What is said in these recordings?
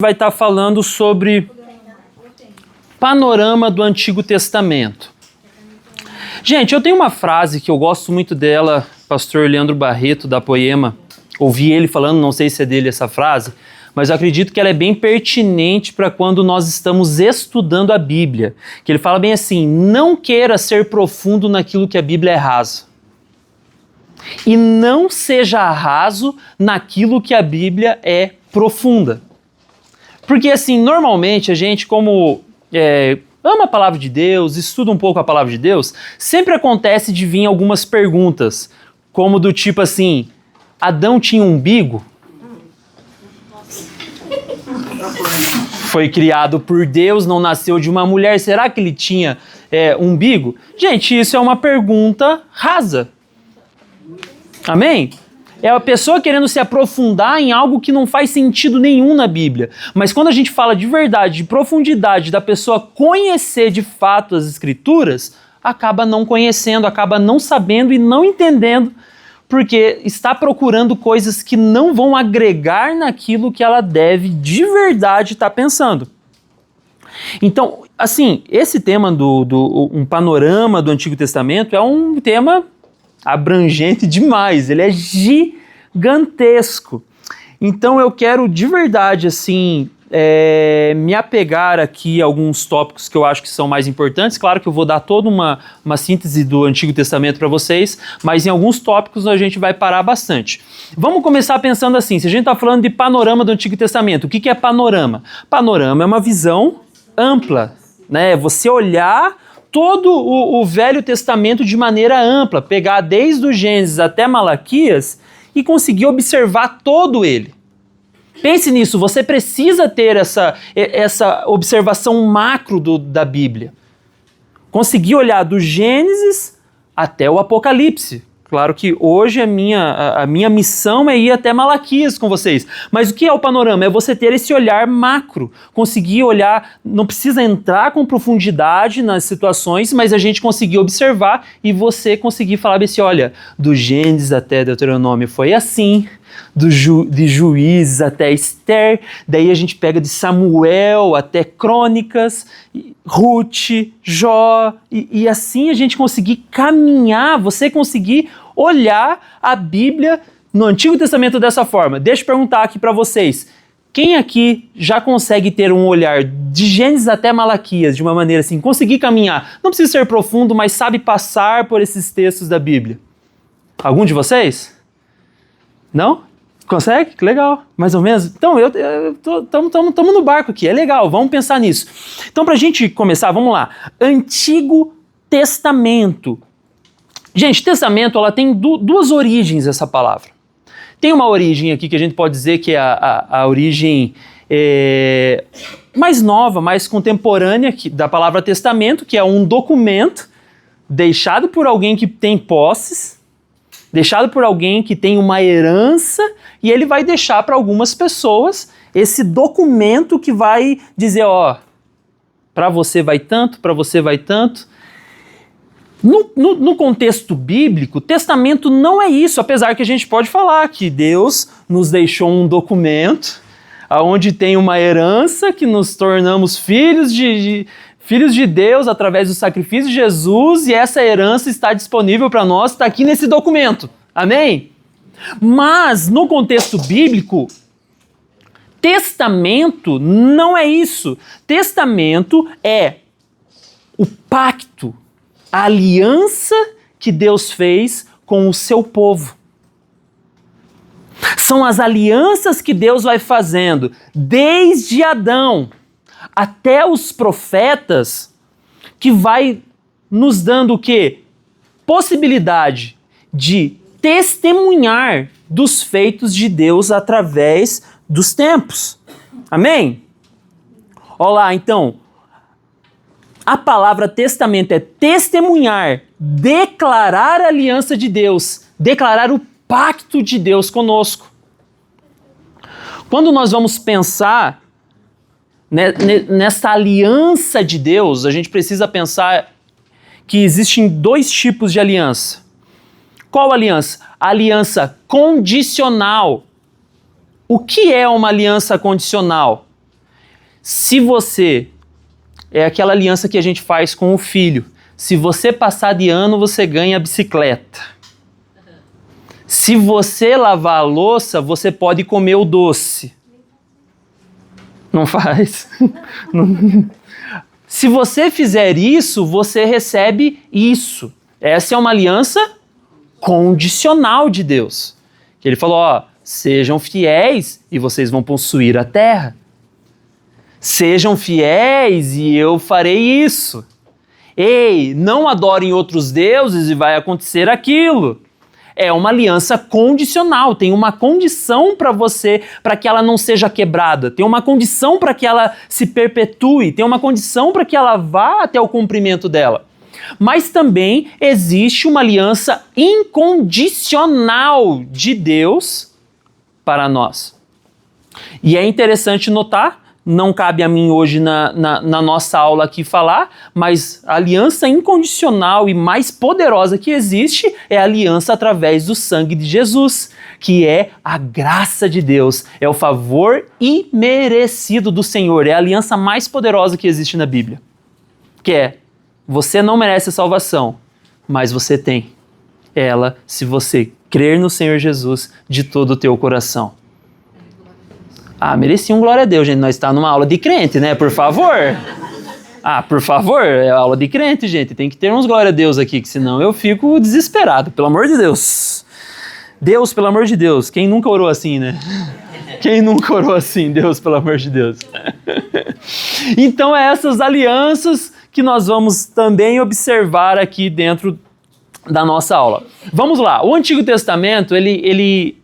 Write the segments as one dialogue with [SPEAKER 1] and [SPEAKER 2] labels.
[SPEAKER 1] Vai estar falando sobre panorama do Antigo Testamento. Gente, eu tenho uma frase que eu gosto muito dela, pastor Leandro Barreto, da Poema. Ouvi ele falando, não sei se é dele essa frase, mas eu acredito que ela é bem pertinente para quando nós estamos estudando a Bíblia. Que ele fala bem assim, não queira ser profundo naquilo que a Bíblia é rasa. E não seja raso naquilo que a Bíblia é profunda. Porque assim, normalmente a gente como ama a palavra de Deus, estuda um pouco a palavra de Deus, sempre acontece de vir algumas perguntas, como do tipo assim, Adão tinha um umbigo? Foi criado por Deus, não nasceu de uma mulher, será que ele tinha umbigo? Gente, isso é uma pergunta rasa. Amém? É a pessoa querendo se aprofundar em algo que não faz sentido nenhum na Bíblia. Mas quando a gente fala de verdade, de profundidade, da pessoa conhecer de fato as Escrituras, acaba não conhecendo, acaba não sabendo e não entendendo, porque está procurando coisas que não vão agregar naquilo que ela deve de verdade estar pensando. Então, assim, esse tema um panorama do Antigo Testamento é um tema abrangente demais, ele é gigantesco. Então eu quero de verdade assim me apegar aqui a alguns tópicos que eu acho que são mais importantes. Claro que eu vou dar toda uma síntese do Antigo Testamento para vocês, mas em alguns tópicos a gente vai parar bastante. Vamos começar pensando assim, se a gente está falando de panorama do Antigo Testamento, o que é panorama? Panorama é uma visão ampla, né? Você olhar todo o Velho Testamento de maneira ampla, pegar desde o Gênesis até Malaquias e conseguir observar todo ele. Pense nisso, você precisa ter essa observação macro da Bíblia. Conseguir olhar do Gênesis até o Apocalipse. Claro que hoje a minha missão é ir até Malaquias com vocês. Mas o que é o panorama? É você ter esse olhar macro. Conseguir olhar, não precisa entrar com profundidade nas situações, mas a gente conseguir observar e você conseguir falar assim, olha, do Gênesis até Deuteronômio foi assim, de Juízes até Esther, daí a gente pega de Samuel até Crônicas, Ruth, Jó, e assim a gente conseguir caminhar, você conseguir olhar a Bíblia no Antigo Testamento dessa forma. Deixa eu perguntar aqui para vocês, quem aqui já consegue ter um olhar de Gênesis até Malaquias, de uma maneira assim, conseguir caminhar? Não precisa ser profundo, mas sabe passar por esses textos da Bíblia. Algum de vocês? Não? Consegue? Que legal. Mais ou menos? Então, estamos no barco aqui. É legal, vamos pensar nisso. Então, para a gente começar, vamos lá. Antigo Testamento. Gente, testamento, ela tem duas origens, essa palavra. Tem uma origem aqui que a gente pode dizer que é a origem mais nova, mais contemporânea da palavra testamento, que é um documento deixado por alguém que tem posses, deixado por alguém que tem uma herança, e ele vai deixar para algumas pessoas esse documento que vai dizer, ó, para você vai tanto, para você vai tanto. No contexto bíblico, testamento não é isso, apesar que a gente pode falar que Deus nos deixou um documento onde tem uma herança, que nos tornamos filhos de Deus através do sacrifício de Jesus, e essa herança está disponível para nós, está aqui nesse documento. Amém? Mas, no contexto bíblico, testamento não é isso. Testamento é o pacto, a aliança que Deus fez com o seu povo. São as alianças que Deus vai fazendo desde Adão até os profetas, que vai nos dando o quê? Possibilidade de testemunhar dos feitos de Deus através dos tempos. Amém? Olha lá, então, a palavra testamento é testemunhar, declarar a aliança de Deus, declarar o pacto de Deus conosco. Quando nós vamos pensar nessa aliança de Deus, a gente precisa pensar que existem dois tipos de aliança. Qual aliança? A aliança condicional. O que é uma aliança condicional? Se você... É aquela aliança que a gente faz com o filho. Se você passar de ano, você ganha a bicicleta. Se você lavar a louça, você pode comer o doce. Não faz? Não. Se você fizer isso, você recebe isso. Essa é uma aliança condicional de Deus. Que ele falou, ó, sejam fiéis e vocês vão possuir a terra. Sejam fiéis e eu farei isso. Ei, não adorem outros deuses e vai acontecer aquilo. É uma aliança condicional, tem uma condição para você, para que ela não seja quebrada, tem uma condição para que ela se perpetue, tem uma condição para que ela vá até o cumprimento dela. Mas também existe uma aliança incondicional de Deus para nós. E é interessante notar, não cabe a mim hoje na nossa aula aqui falar, mas a aliança incondicional e mais poderosa que existe é a aliança através do sangue de Jesus, que é a graça de Deus, é o favor imerecido do Senhor, é a aliança mais poderosa que existe na Bíblia, que é, você não merece a salvação, mas você tem ela se você crer no Senhor Jesus de todo o teu coração. Ah, merecia um glória a Deus, gente. Nós estamos numa aula de crente, né? Por favor. Ah, por favor, é aula de crente, gente. Tem que ter uns glória a Deus aqui, que senão eu fico desesperado. Pelo amor de Deus. Deus, pelo amor de Deus. Quem nunca orou assim, né? Quem nunca orou assim? Deus, pelo amor de Deus. Então, é essas alianças que nós vamos também observar aqui dentro da nossa aula. Vamos lá. O Antigo Testamento, ele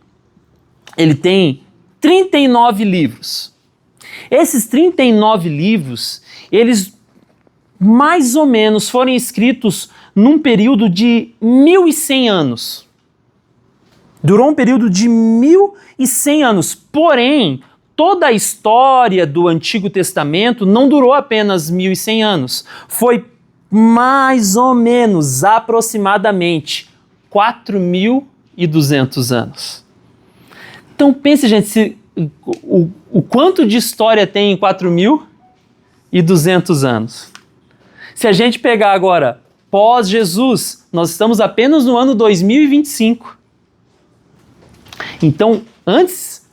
[SPEAKER 1] tem 39 livros. Esses 39 livros, eles mais ou menos foram escritos num período de 1.100 anos. Durou um período de 1.100 anos. Porém, toda a história do Antigo Testamento não durou apenas 1.100 anos. Foi mais ou menos, aproximadamente, 4.200 anos. Então pense, gente, o quanto de história tem em 4.200 anos. Se a gente pegar agora, pós-Jesus, nós estamos apenas no ano 2025. Então, antes,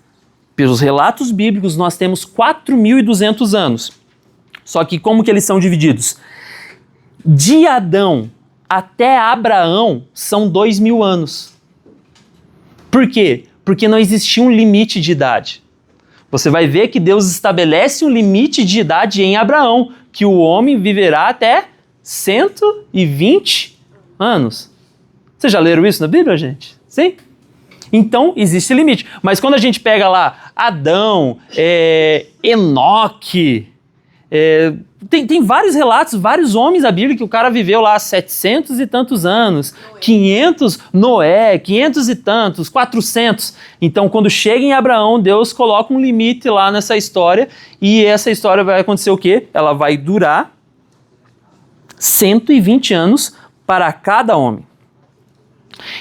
[SPEAKER 1] pelos relatos bíblicos, nós temos 4.200 anos. Só que como que eles são divididos? De Adão até Abraão são 2.000 anos. Por quê? Porque não existia um limite de idade. Você vai ver que Deus estabelece um limite de idade em Abraão, que o homem viverá até 120 anos. Vocês já leram isso na Bíblia, gente? Sim? Então, existe limite. Mas quando a gente pega lá Adão, Enoque, tem vários relatos, vários homens da Bíblia que o cara viveu lá 700 e tantos anos, 500, Noé, 500 e tantos, 400. Então, quando chega em Abraão, Deus coloca um limite lá nessa história e essa história vai acontecer o quê? Ela vai durar 120 anos para cada homem.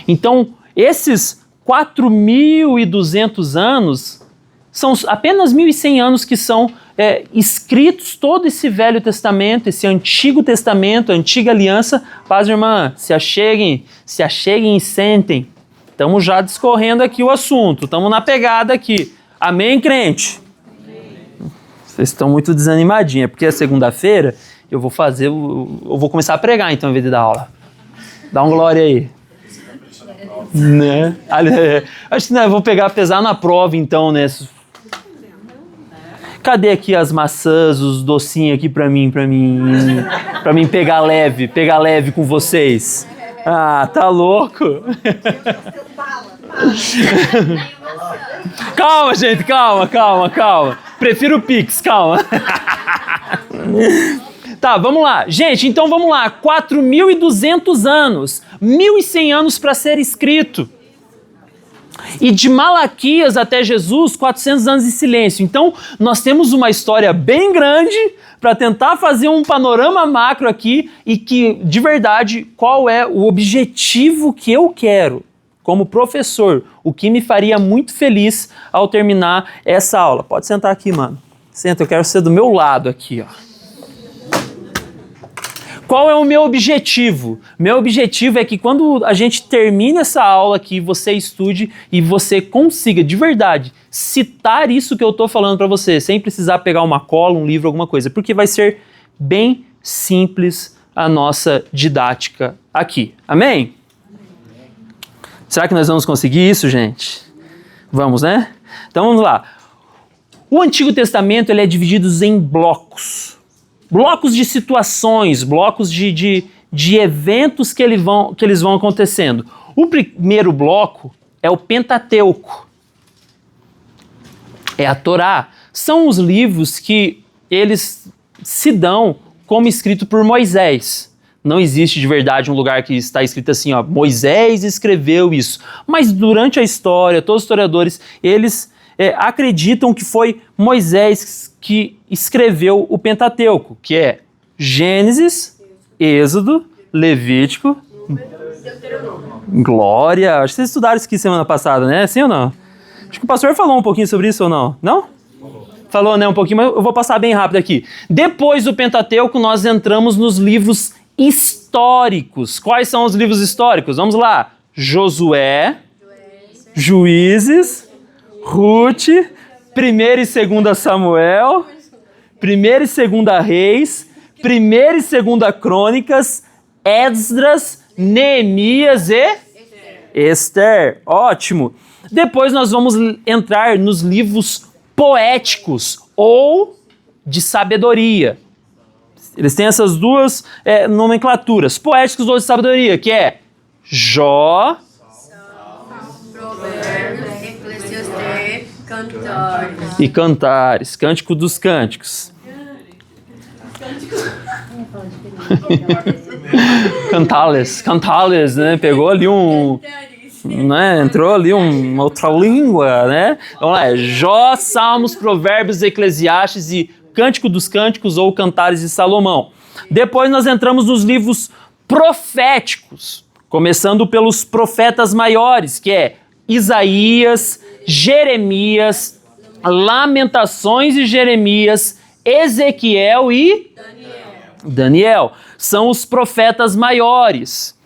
[SPEAKER 1] Então, esses 4.200 anos são apenas 1.100 anos que são escritos todo esse Velho Testamento, esse Antigo Testamento, Antiga Aliança. Paz, irmã, se acheguem e sentem. Estamos já discorrendo aqui o assunto, estamos na pegada aqui. Amém, crente? Amém. Vocês estão muito desanimadinhos, porque é segunda-feira, eu vou começar a pregar então, em vez de dar aula. Dá um glória aí. Né? Acho que eu vou pesar na prova então, né? Cadê aqui as maçãs, os docinhos aqui pra mim pegar leve com vocês? Ah, tá louco? Calma, gente, calma. Prefiro o Pix, calma. Tá, vamos lá. Gente, então vamos lá. 4.200 anos. 1.100 anos para ser escrito. E de Malaquias até Jesus, 400 anos de silêncio. Então, nós temos uma história bem grande para tentar fazer um panorama macro aqui e que, de verdade, qual é o objetivo que eu quero como professor, o que me faria muito feliz ao terminar essa aula. Pode sentar aqui, mano. Senta, eu quero ser do meu lado aqui, ó. Qual é o meu objetivo? Meu objetivo é que quando a gente termine essa aula aqui, você estude e você consiga, de verdade, citar isso que eu estou falando para você, sem precisar pegar uma cola, um livro, alguma coisa, porque vai ser bem simples a nossa didática aqui. Amém? Será que nós vamos conseguir isso, gente? Vamos, né? Então vamos lá. O Antigo Testamento ele é dividido em blocos. Blocos de situações, blocos de eventos que eles vão acontecendo. O primeiro bloco é o Pentateuco. É a Torá. São os livros que eles se dão como escrito por Moisés. Não existe de verdade um lugar que está escrito assim, ó, Moisés escreveu isso. Mas durante a história, todos os historiadores, eles acreditam que foi Moisés que escreveu o Pentateuco, que é Gênesis, Êxodo, Levítico, Glória. Acho que vocês estudaram isso aqui semana passada, né? Sim ou não? Acho que o pastor falou um pouquinho sobre isso ou não? Não? Falou, né? Um pouquinho, mas eu vou passar bem rápido aqui. Depois do Pentateuco, nós entramos nos livros históricos. Quais são os livros históricos? Vamos lá. Josué, Juízes, Ruth, 1ª e 2ª Samuel, 1ª e 2ª Reis, 1ª e 2ª Crônicas, Esdras, Neemias e Esther. Ótimo. Depois nós vamos entrar nos livros poéticos ou de sabedoria. Eles têm essas duas nomenclaturas, poéticos ou de sabedoria, que é Jó, e Cantares, Cântico dos Cânticos. Cantales, né? Pegou ali né? Entrou ali uma outra língua, né? Vamos lá, Jó, Salmos, Provérbios, Eclesiastes e Cântico dos Cânticos ou Cantares de Salomão. Depois nós entramos nos livros proféticos, começando pelos profetas maiores, que é Isaías, Jeremias, Lamentações e Jeremias, Ezequiel e Daniel. São os profetas maiores.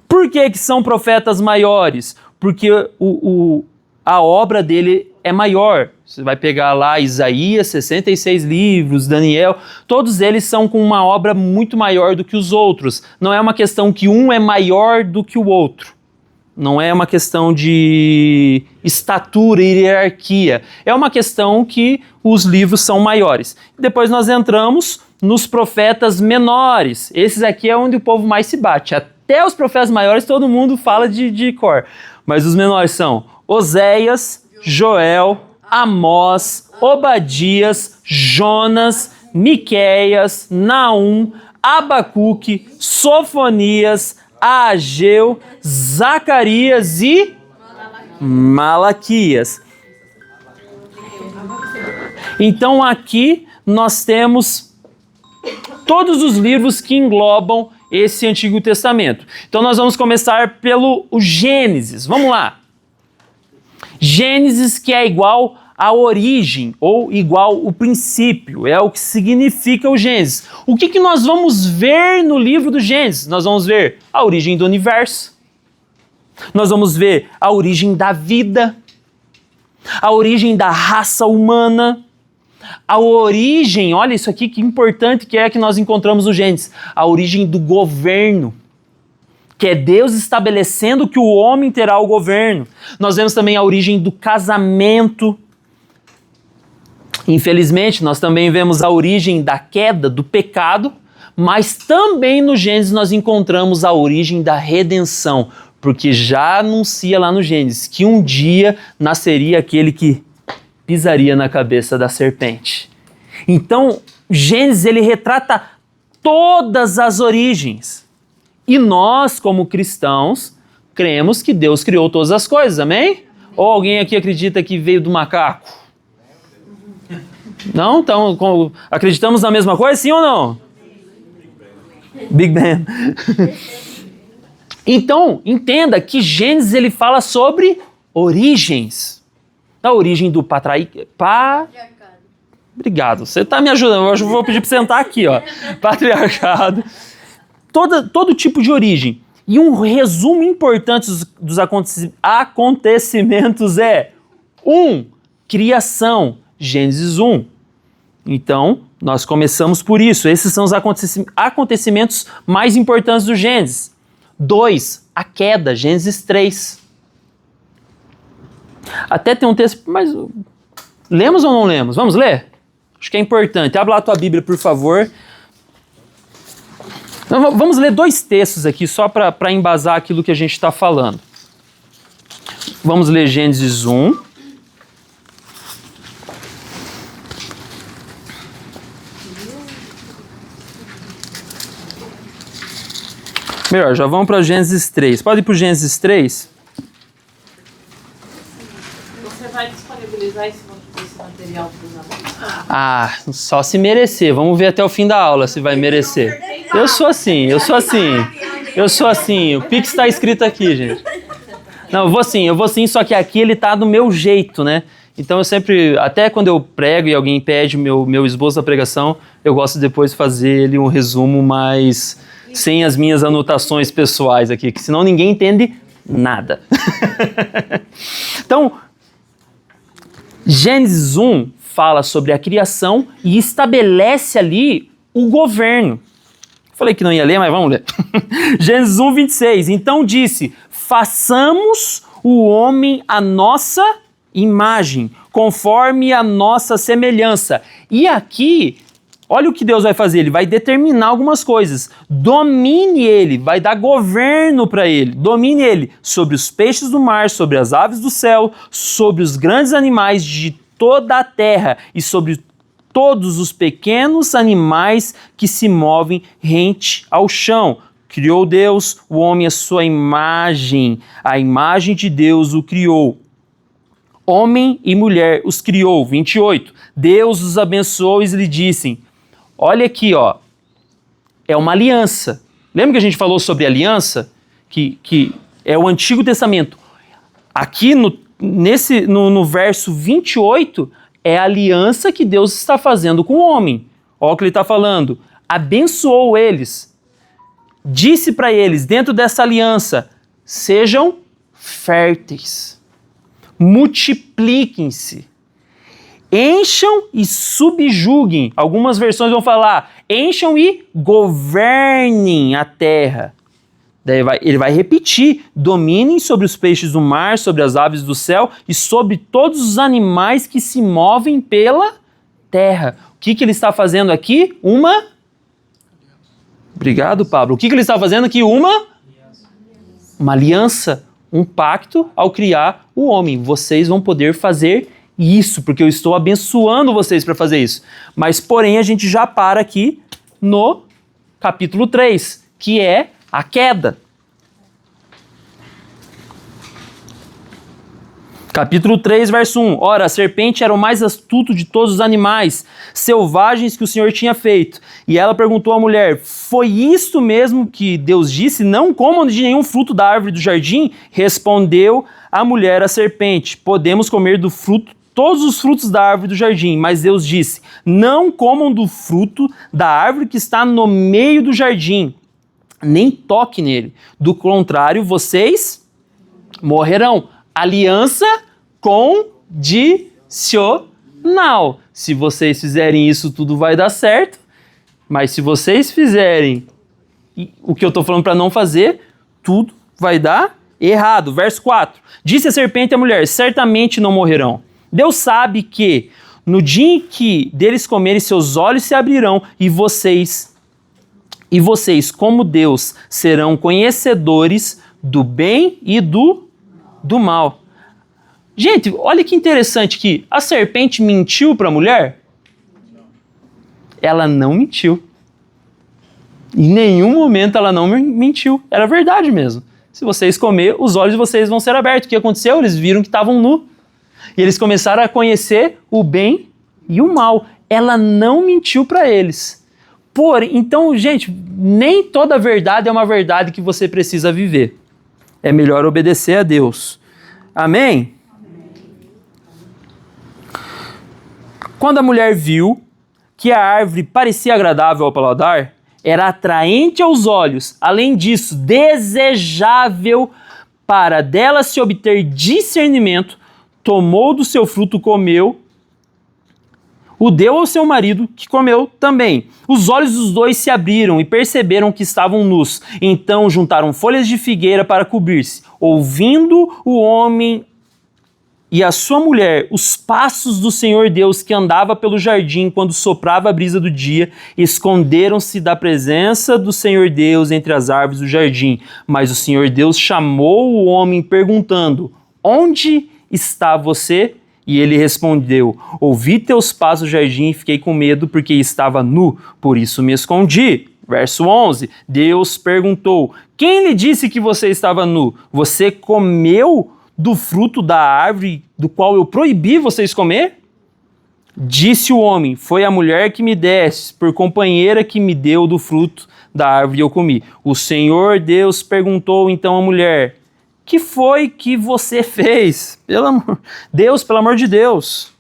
[SPEAKER 1] Por que são profetas maiores? Porque a obra dele é maior. Você vai pegar lá Isaías, 66 livros, Daniel, todos eles são com uma obra muito maior do que os outros. Não é uma questão que um é maior do que o outro. Não é uma questão de estatura e hierarquia. É uma questão que os livros são maiores. Depois nós entramos nos profetas menores. Esses aqui é onde o povo mais se bate. Até os profetas maiores todo mundo fala de cor. Mas os menores são Oséias, Joel, Amós, Obadias, Jonas, Miqueias, Naum, Abacuque, Sofonias, Ageu, Zacarias e Malaquias. Então aqui nós temos todos os livros que englobam esse Antigo Testamento. Então nós vamos começar pelo Gênesis. Vamos lá. Gênesis, que é igual a origem ou igual o princípio, é o que significa o Gênesis. O que nós vamos ver no livro do Gênesis? Nós vamos ver a origem do universo, nós vamos ver a origem da vida, a origem da raça humana, a origem, olha isso aqui que importante que é que nós encontramos no Gênesis, a origem do governo, que é Deus estabelecendo que o homem terá o governo. Nós vemos também a origem do casamento. Infelizmente, nós também vemos a origem da queda, do pecado, mas também no Gênesis nós encontramos a origem da redenção, porque já anuncia lá no Gênesis que um dia nasceria aquele que pisaria na cabeça da serpente. Então, Gênesis ele retrata todas as origens. E nós, como cristãos, cremos que Deus criou todas as coisas, amém? Ou alguém aqui acredita que veio do macaco? Não? Então, acreditamos na mesma coisa, sim ou não? Big Bang. Então, entenda que Gênesis ele fala sobre origens. A origem do Obrigado, você está me ajudando. Eu vou pedir para você sentar aqui, ó. Patriarcado. Todo tipo de origem. E um resumo importante dos acontecimentos é 1. Criação, Gênesis 1. Então, nós começamos por isso. Esses são os acontecimentos mais importantes do Gênesis. 2. A queda, Gênesis 3. Até tem um texto, mas lemos ou não lemos? Vamos ler? Acho que é importante. Abre lá a tua Bíblia, por favor. Então, vamos ler 2 textos aqui, só para embasar aquilo que a gente está falando. Vamos ler Gênesis 1. Melhor, já vamos para Gênesis 3. Pode ir para o Gênesis 3?
[SPEAKER 2] Você vai disponibilizar esse material para os alunos?
[SPEAKER 1] Ah, só se merecer. Vamos ver até o fim da aula se vai merecer. Eu sou assim. O Pix está escrito aqui, gente. Não, eu vou sim, só que aqui ele tá do meu jeito, né? Então eu sempre, até quando eu prego e alguém pede meu esboço da pregação, eu gosto depois de fazer ele um resumo mais sem as minhas anotações pessoais aqui, que senão ninguém entende nada. Então, Gênesis 1 fala sobre a criação e estabelece ali o governo. Falei que não ia ler, mas vamos ler. Gênesis 1, 26. Então disse, façamos o homem à nossa imagem, conforme a nossa semelhança. E aqui, olha o que Deus vai fazer. Ele vai determinar algumas coisas. Domine ele, vai dar governo para ele. Domine ele sobre os peixes do mar, sobre as aves do céu, sobre os grandes animais de toda a terra e sobre todos os pequenos animais que se movem rente ao chão. Criou Deus o homem à sua imagem, a imagem de Deus o criou. Homem e mulher os criou. 28. Deus os abençoou e lhe disse, olha aqui, ó, é uma aliança. Lembra que a gente falou sobre aliança? Que é o Antigo Testamento. Aqui no verso 28, é a aliança que Deus está fazendo com o homem. Olha o que ele está falando. Abençoou eles. Disse para eles, dentro dessa aliança, sejam férteis. Multipliquem-se. Encham e subjuguem. Algumas versões vão falar, encham e governem a terra. Daí ele vai repetir, dominem sobre os peixes do mar, sobre as aves do céu e sobre todos os animais que se movem pela terra. O que ele está fazendo aqui? Obrigado, Pablo. O que ele está fazendo aqui? Uma aliança, um pacto ao criar o homem. Vocês vão poder fazer isso, porque eu estou abençoando vocês para fazer isso. Mas, porém, a gente já para aqui no capítulo 3, que é a queda. Capítulo 3, verso 1. Ora, a serpente era o mais astuto de todos os animais selvagens que o Senhor tinha feito. E ela perguntou à mulher, foi isto mesmo que Deus disse? Não comam de nenhum fruto da árvore do jardim? Respondeu a mulher à serpente, podemos comer do fruto, todos os frutos da árvore do jardim. Mas Deus disse, não comam do fruto da árvore que está no meio do jardim, nem toque nele. Do contrário, vocês morrerão. Aliança condicional. Se vocês fizerem isso, tudo vai dar certo. Mas se vocês fizerem o que eu estou falando para não fazer, tudo vai dar errado. Verso 4. Disse a serpente à mulher, certamente não morrerão. Deus sabe que no dia em que deles comerem, seus olhos se abrirão e vocês, como Deus, serão conhecedores do bem e do mal. Gente, olha que interessante que a serpente mentiu para a mulher? Ela não mentiu. Em nenhum momento ela não mentiu. Era verdade mesmo. Se vocês comer, os olhos de vocês vão ser abertos. O que aconteceu? Eles viram que estavam nus. E eles começaram a conhecer o bem e o mal. Ela não mentiu para eles. Então, gente, nem toda verdade é uma verdade que você precisa viver. É melhor obedecer a Deus. Amém? Quando a mulher viu que a árvore parecia agradável ao paladar, era atraente aos olhos, além disso, desejável para dela se obter discernimento, tomou do seu fruto, comeu, o deu ao seu marido, que comeu também. Os olhos dos dois se abriram e perceberam que estavam nus. Então juntaram folhas de figueira para cobrir-se. Ouvindo o homem e a sua mulher os passos do Senhor Deus que andava pelo jardim quando soprava a brisa do dia, esconderam-se da presença do Senhor Deus entre as árvores do jardim. Mas o Senhor Deus chamou o homem perguntando: onde está você? E ele respondeu: ouvi teus passos no jardim e fiquei com medo porque estava nu, por isso me escondi. Verso 11, Deus perguntou: quem lhe disse que você estava nu? Você comeu do fruto da árvore do qual eu proibi vocês comer? Disse o homem: foi a mulher que me deste, por companheira que me deu do fruto da árvore e eu comi. O Senhor Deus perguntou então à mulher: que foi que você fez? Deus, pelo amor de Deus.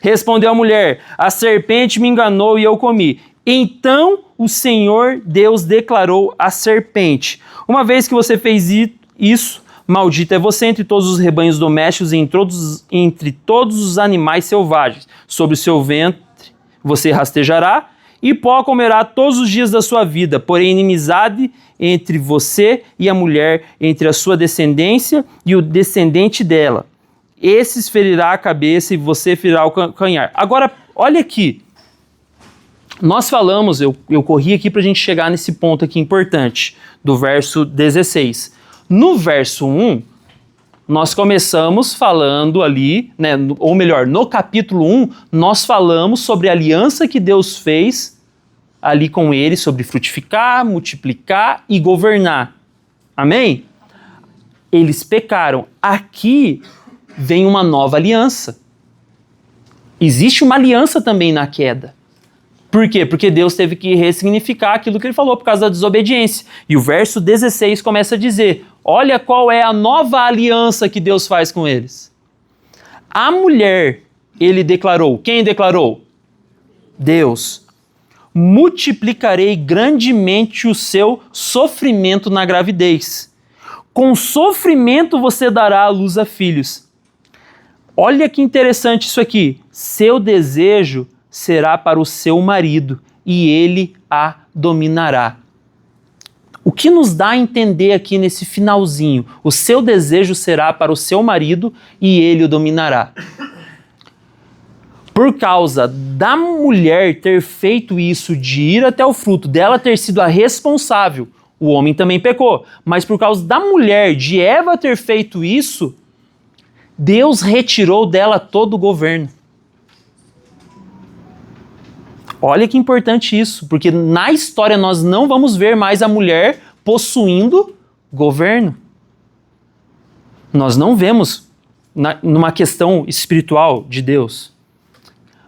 [SPEAKER 1] Respondeu a mulher: a serpente me enganou e eu comi. Então o Senhor Deus declarou à serpente: uma vez que você fez isso, maldita é você entre todos os rebanhos domésticos e entre todos os animais selvagens. Sobre o seu ventre você rastejará e pó comerá todos os dias da sua vida, porém inimizade entre você e a mulher, entre a sua descendência e o descendente dela. Esses ferirá a cabeça e você ferirá o calcanhar. Agora, olha aqui. Nós falamos, eu corri aqui para a gente chegar nesse ponto aqui importante, do verso 16. No verso 1, nós começamos falando ali, né, ou melhor, no capítulo 1, nós falamos sobre a aliança que Deus fez ali com ele, sobre frutificar, multiplicar e governar. Amém? Eles pecaram. Aqui vem uma nova aliança. Existe uma aliança também na queda. Por quê? Porque Deus teve que ressignificar aquilo que ele falou por causa da desobediência. E o verso 16 começa a dizer: olha qual é a nova aliança que Deus faz com eles. A mulher, ele declarou. Quem declarou? Deus. Multiplicarei grandemente o seu sofrimento na gravidez. Com sofrimento você dará à luz a filhos. Olha que interessante isso aqui. Seu desejo será para o seu marido e ele a dominará. O que nos dá a entender aqui nesse finalzinho? O seu desejo será para o seu marido e ele o dominará. Por causa da mulher ter feito isso, de ir até o fruto, dela ter sido a responsável, o homem também pecou. Mas por causa da mulher, de Eva ter feito isso, Deus retirou dela todo o governo. Olha que importante isso, porque na história nós não vamos ver mais a mulher possuindo governo. Nós não vemos numa questão espiritual de Deus.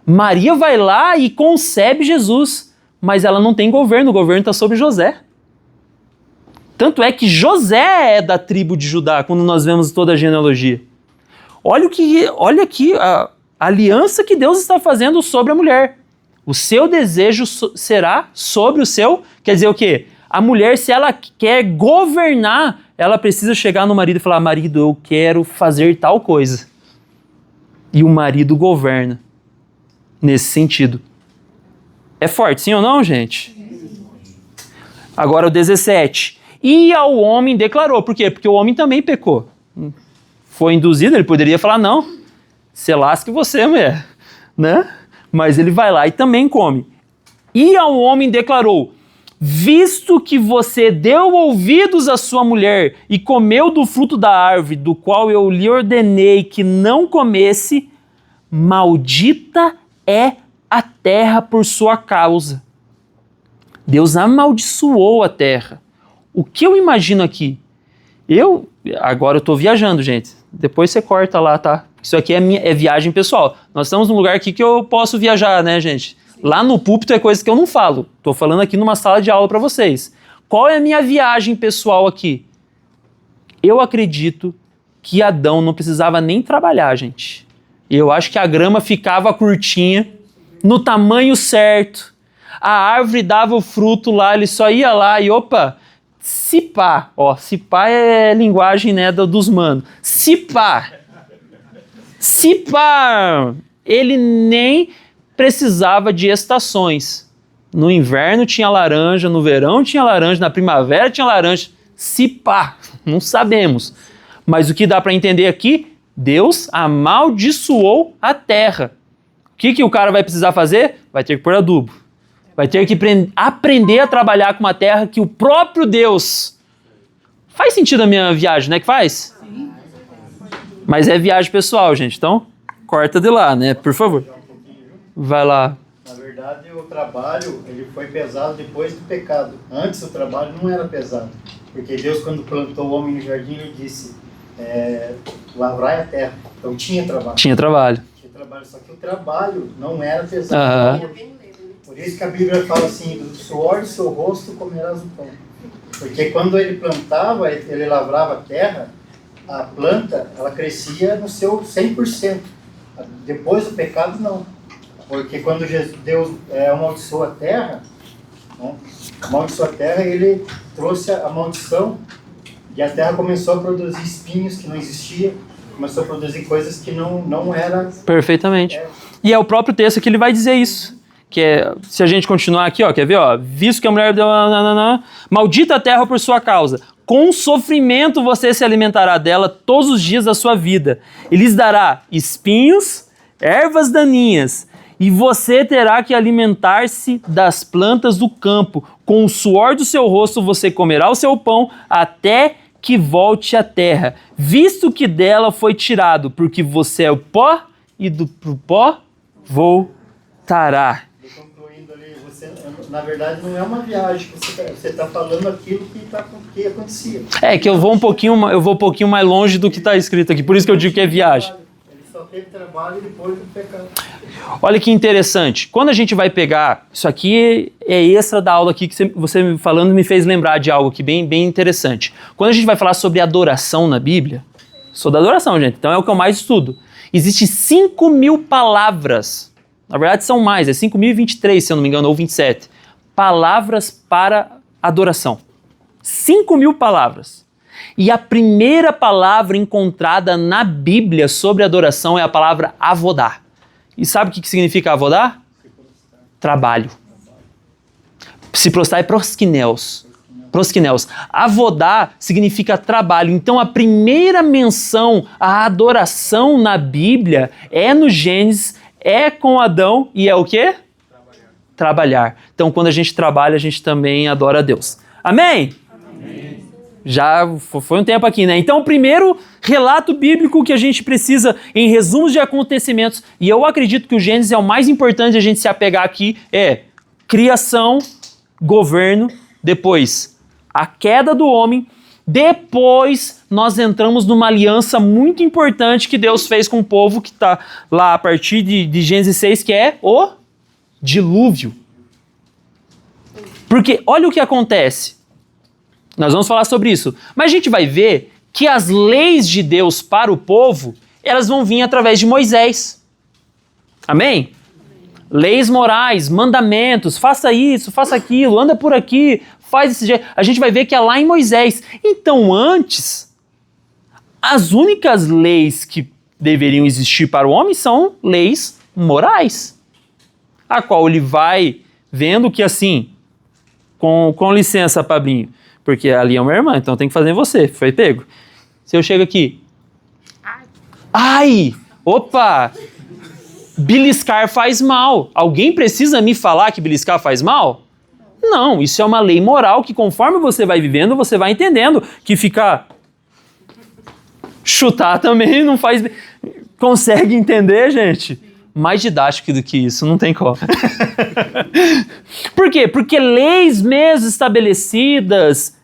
[SPEAKER 1] Maria vai lá e concebe Jesus, mas ela não tem governo, o governo está sobre José. Tanto é que José é da tribo de Judá, quando nós vemos toda a genealogia. Olha aqui a aliança que Deus está fazendo sobre a mulher. O seu desejo será sobre o seu... Quer dizer o quê? A mulher, se ela quer governar, ela precisa chegar no marido e falar: marido, eu quero fazer tal coisa. E o marido governa nesse sentido. É forte, sim ou não, gente? Agora o 17. E ao homem declarou. Por quê? Porque o homem também pecou. Foi induzido, ele poderia falar: não, se lasque você, mulher, né? Mas ele vai lá e também come. E ao homem declarou: visto que você deu ouvidos à sua mulher e comeu do fruto da árvore, do qual eu lhe ordenei que não comesse, maldita é a terra por sua causa. Deus amaldiçoou a terra. O que eu imagino aqui? Agora eu estou viajando, gente. Depois você corta lá, tá? Isso aqui é viagem pessoal. Nós estamos num lugar aqui que eu posso viajar, né, gente? Lá no púlpito é coisa que eu não falo. Estou falando aqui numa sala de aula para vocês. Qual é a minha viagem pessoal aqui? Eu acredito que Adão não precisava nem trabalhar, gente. Eu acho que a grama ficava curtinha, no tamanho certo. A árvore dava o fruto lá, ele só ia lá e opa, se pá. Ó, se pá é linguagem, né, dos manos. Se pá, ele nem precisava de estações. No inverno tinha laranja, no verão tinha laranja, na primavera tinha laranja. Se pá, não sabemos. Mas o que dá para entender aqui, Deus amaldiçoou a terra. O que o cara vai precisar fazer? Vai ter que pôr adubo. Vai ter que aprender a trabalhar com uma terra que o próprio Deus... Faz sentido a minha viagem, né? Que faz? Sim. Mas é viagem pessoal, gente. Então, corta de lá, né? Por favor. Vai lá.
[SPEAKER 3] Na verdade, o trabalho ele foi pesado depois do pecado. Antes, o trabalho não era pesado. Porque Deus, quando plantou o homem no jardim, ele disse, lavrai a terra. Então, tinha trabalho.
[SPEAKER 1] Tinha trabalho.
[SPEAKER 3] Só que o trabalho não era pesado. Por isso que a Bíblia fala assim, do suor do seu rosto comerás o pão. Porque quando ele plantava, ele lavrava a terra, a planta, ela crescia no seu 100%. Depois do pecado, não. Porque quando Deus amaldiçoou a terra, né, ele trouxe a maldição e a terra começou a produzir espinhos que não existiam, começou a produzir coisas que não era...
[SPEAKER 1] Perfeitamente. E é o próprio texto que ele vai dizer isso. Que é, se a gente continuar aqui, ó, quer ver? Ó, visto que a mulher deu... Maldita a terra por sua causa. Com sofrimento você se alimentará dela todos os dias da sua vida. E lhes dará espinhos, ervas daninhas. E você terá que alimentar-se das plantas do campo. Com o suor do seu rosto você comerá o seu pão até que volte à terra. Visto que dela foi tirado, porque você é o pó e pro pó voltará.
[SPEAKER 3] Na verdade, não é uma viagem, você está falando aquilo que acontecia.
[SPEAKER 1] É que eu vou um pouquinho mais longe do que está escrito aqui, por isso que eu digo que é viagem.
[SPEAKER 3] Ele só teve trabalho depois do pecado.
[SPEAKER 1] Olha que interessante, quando a gente vai pegar, isso aqui é extra da aula aqui, que você falando me fez lembrar de algo aqui bem interessante. Quando a gente vai falar sobre adoração na Bíblia, sou da adoração, gente, então é o que eu mais estudo. Existem 5.000 palavras, na verdade são mais, é 5.023, se eu não me engano, ou 27, palavras para adoração. 5.000 palavras. E a primeira palavra encontrada na Bíblia sobre adoração é a palavra avodá. E sabe o que significa avodá? Trabalho. Se prostrar é prosquineos. Avodá significa trabalho. Então a primeira menção à adoração na Bíblia é no Gênesis, é com Adão e é o quê? Trabalhar. Então quando a gente trabalha, a gente também adora a Deus. Amém? Amém. Já foi um tempo aqui, né? Então, o primeiro relato bíblico que a gente precisa em resumos de acontecimentos, e eu acredito que o Gênesis é o mais importante de a gente se apegar aqui, é criação, governo, depois a queda do homem, depois nós entramos numa aliança muito importante que Deus fez com o povo que está lá a partir de Gênesis 6, que é o dilúvio. Porque olha o que acontece. Nós vamos falar sobre isso. Mas a gente vai ver que as leis de Deus para o povo, elas vão vir através de Moisés. Amém? Leis morais, mandamentos, faça isso, faça aquilo, anda por aqui, faz desse jeito. A gente vai ver que é lá em Moisés. Então, antes, as únicas leis que deveriam existir para o homem são leis morais. A qual ele vai vendo que assim, com licença, Pablinho, porque ali é uma irmã, então tem que fazer em você, foi pego. Se eu chego aqui, ai, opa, beliscar faz mal. Alguém precisa me falar que beliscar faz mal? Não, isso é uma lei moral que conforme você vai vivendo, você vai entendendo que ficar chutar também não faz... Consegue entender, gente? Mais didático do que isso, não tem como. Por quê? Porque leis mesmo estabelecidas,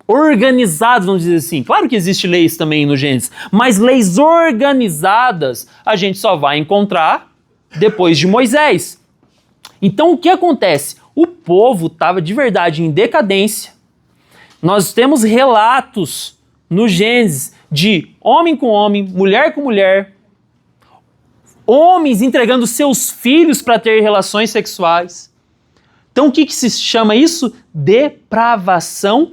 [SPEAKER 1] organizadas, vamos dizer assim. Claro que existe leis também no Gênesis, mas leis organizadas a gente só vai encontrar depois de Moisés. Então o que acontece? O povo estava de verdade em decadência. Nós temos relatos no Gênesis de homem com homem, mulher com mulher, Homens entregando seus filhos para ter relações sexuais. Então o que se chama isso? Depravação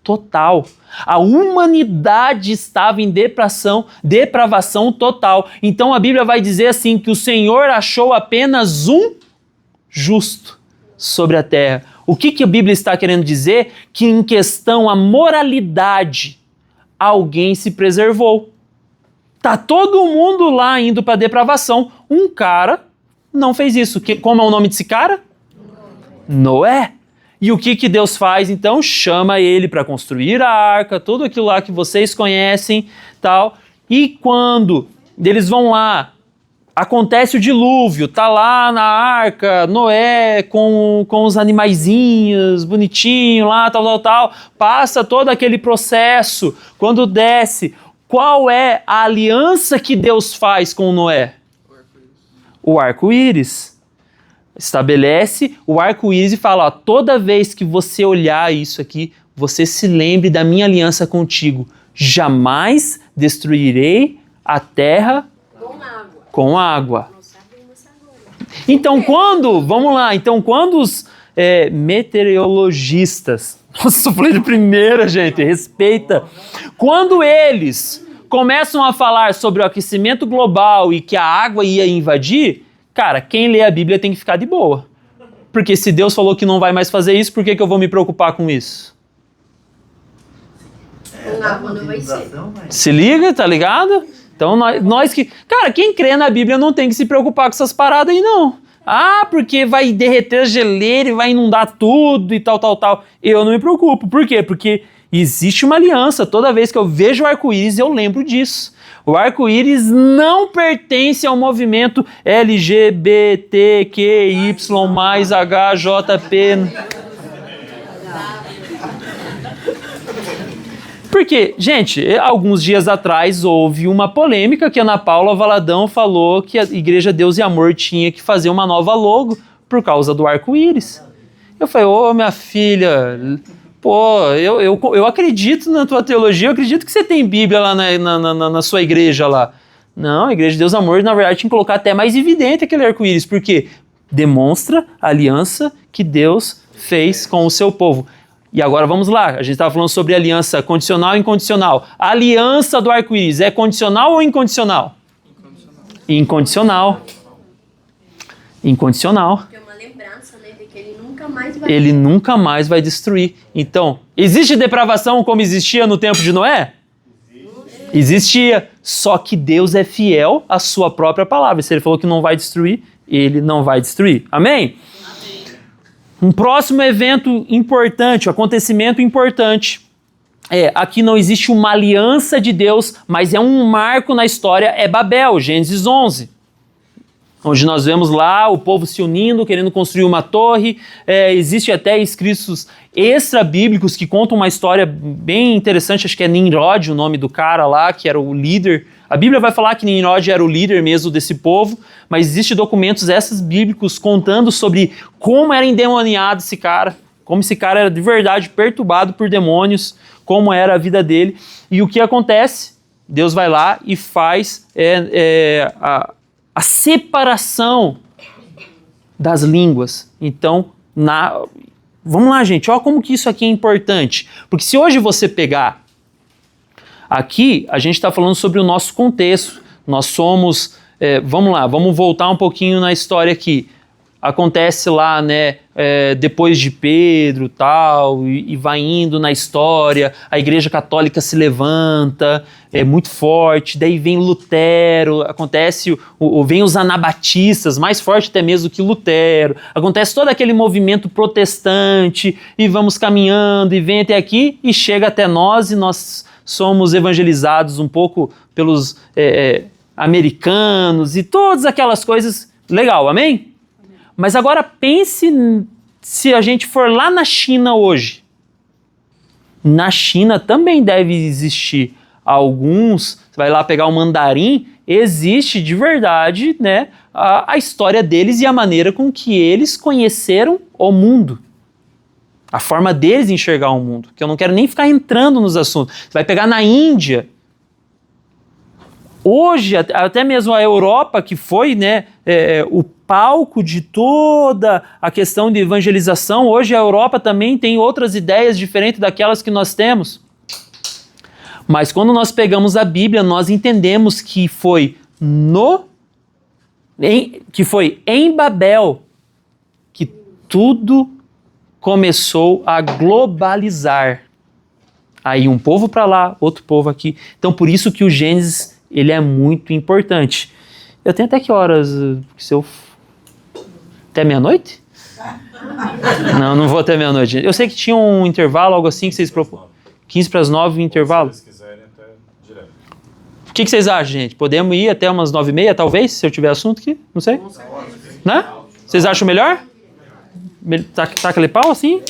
[SPEAKER 1] total. A humanidade estava em depravação total. Então a Bíblia vai dizer assim que o Senhor achou apenas um justo sobre a terra. O que a Bíblia está querendo dizer? Que em questão à moralidade, alguém se preservou. Tá todo mundo lá indo para a depravação. Um cara não fez isso. Como é o nome desse cara? Noé. E o que Deus faz, então? Chama ele para construir a arca, tudo aquilo lá que vocês conhecem, tal. E quando eles vão lá, acontece o dilúvio, tá lá na arca, Noé com os animaizinhos, bonitinho lá, tal. Passa todo aquele processo. Quando desce, qual é a aliança que Deus faz com Noé? O arco-íris. Estabelece o arco-íris e fala, ó, toda vez que você olhar isso aqui, você se lembre da minha aliança contigo. Jamais destruirei a terra com água. Então quando os meteorologistas, nossa, eu falei de primeira, gente, respeita. Quando eles começam a falar sobre o aquecimento global e que a água ia invadir, cara, quem lê a Bíblia tem que ficar de boa. Porque se Deus falou que não vai mais fazer isso, por que eu vou me preocupar com isso?
[SPEAKER 4] Não vai ser.
[SPEAKER 1] Se liga, tá ligado? Então nós que... Cara, quem crê na Bíblia não tem que se preocupar com essas paradas aí, não. Ah, porque vai derreter a geleira e vai inundar tudo e tal. Eu não me preocupo. Por quê? Porque existe uma aliança. Toda vez que eu vejo o arco-íris, eu lembro disso. O arco-íris não pertence ao movimento LGBTQY+HJP. Porque, gente, alguns dias atrás houve uma polêmica que a Ana Paula Valadão falou que a Igreja Deus e Amor tinha que fazer uma nova logo por causa do arco-íris. Eu falei, ô minha filha, pô, eu acredito na tua teologia, eu acredito que você tem Bíblia lá na sua igreja lá. Não, a Igreja de Deus e Amor, na verdade, tinha que colocar até mais evidente aquele arco-íris, porque demonstra a aliança que Deus fez com o seu povo. E agora vamos lá, a gente estava falando sobre aliança condicional e incondicional. A aliança do arco-íris é condicional ou incondicional? Incondicional. Incondicional.
[SPEAKER 4] É uma lembrança, né, de que ele nunca mais vai
[SPEAKER 1] destruir. Então, existe depravação como existia no tempo de Noé? Existia. Só que Deus é fiel à sua própria palavra. Se ele falou que não vai destruir, ele não vai destruir. Amém? Um próximo evento importante, um acontecimento importante, aqui não existe uma aliança de Deus, mas é um marco na história, é Babel, Gênesis 11. Onde nós vemos lá o povo se unindo, querendo construir uma torre. Existe até escritos extra-bíblicos que contam uma história bem interessante, acho que é Nimrod o nome do cara lá, que era o líder. A Bíblia vai falar que Nimrod era o líder mesmo desse povo, mas existem documentos extras bíblicos contando sobre como era endemoniado esse cara, como esse cara era de verdade perturbado por demônios, como era a vida dele. E o que acontece? Deus vai lá e faz a separação das línguas. Então, vamos lá, gente, olha como que isso aqui é importante. Porque se hoje você pegar aqui, a gente está falando sobre o nosso contexto. Nós somos... vamos lá, vamos voltar um pouquinho na história aqui. Acontece lá, né, depois de Pedro tal, e vai indo na história, a Igreja Católica se levanta, é muito forte, daí vem Lutero, acontece, vem os anabatistas, mais forte até mesmo que Lutero, acontece todo aquele movimento protestante, e vamos caminhando, e vem até aqui, e chega até nós, e nós somos evangelizados um pouco pelos americanos, e todas aquelas coisas, legal, amém? Mas agora pense se a gente for lá na China hoje. Na China também deve existir alguns, você vai lá pegar o mandarim, existe de verdade, né, a história deles e a maneira com que eles conheceram o mundo. A forma deles enxergar o mundo, que eu não quero nem ficar entrando nos assuntos. Você vai pegar na Índia, hoje, até mesmo a Europa, que foi, né, o palco de toda a questão de evangelização, hoje a Europa também tem outras ideias diferentes daquelas que nós temos. Mas quando nós pegamos a Bíblia, nós entendemos que foi em Babel que tudo começou a globalizar. Aí um povo para lá, outro povo aqui. Então por isso que o Gênesis, ele é muito importante. Eu tenho até que horas? Até meia-noite? Não vou até meia-noite. Eu sei que tinha um intervalo, algo assim que vocês propõem. 15 para as 9, intervalo.
[SPEAKER 5] Se vocês quiserem, até direto.
[SPEAKER 1] O que vocês acham, gente? Podemos ir até umas 9h30, talvez, se eu tiver assunto aqui? Não sei. Né? Vocês acham melhor? Tá aquele pau assim?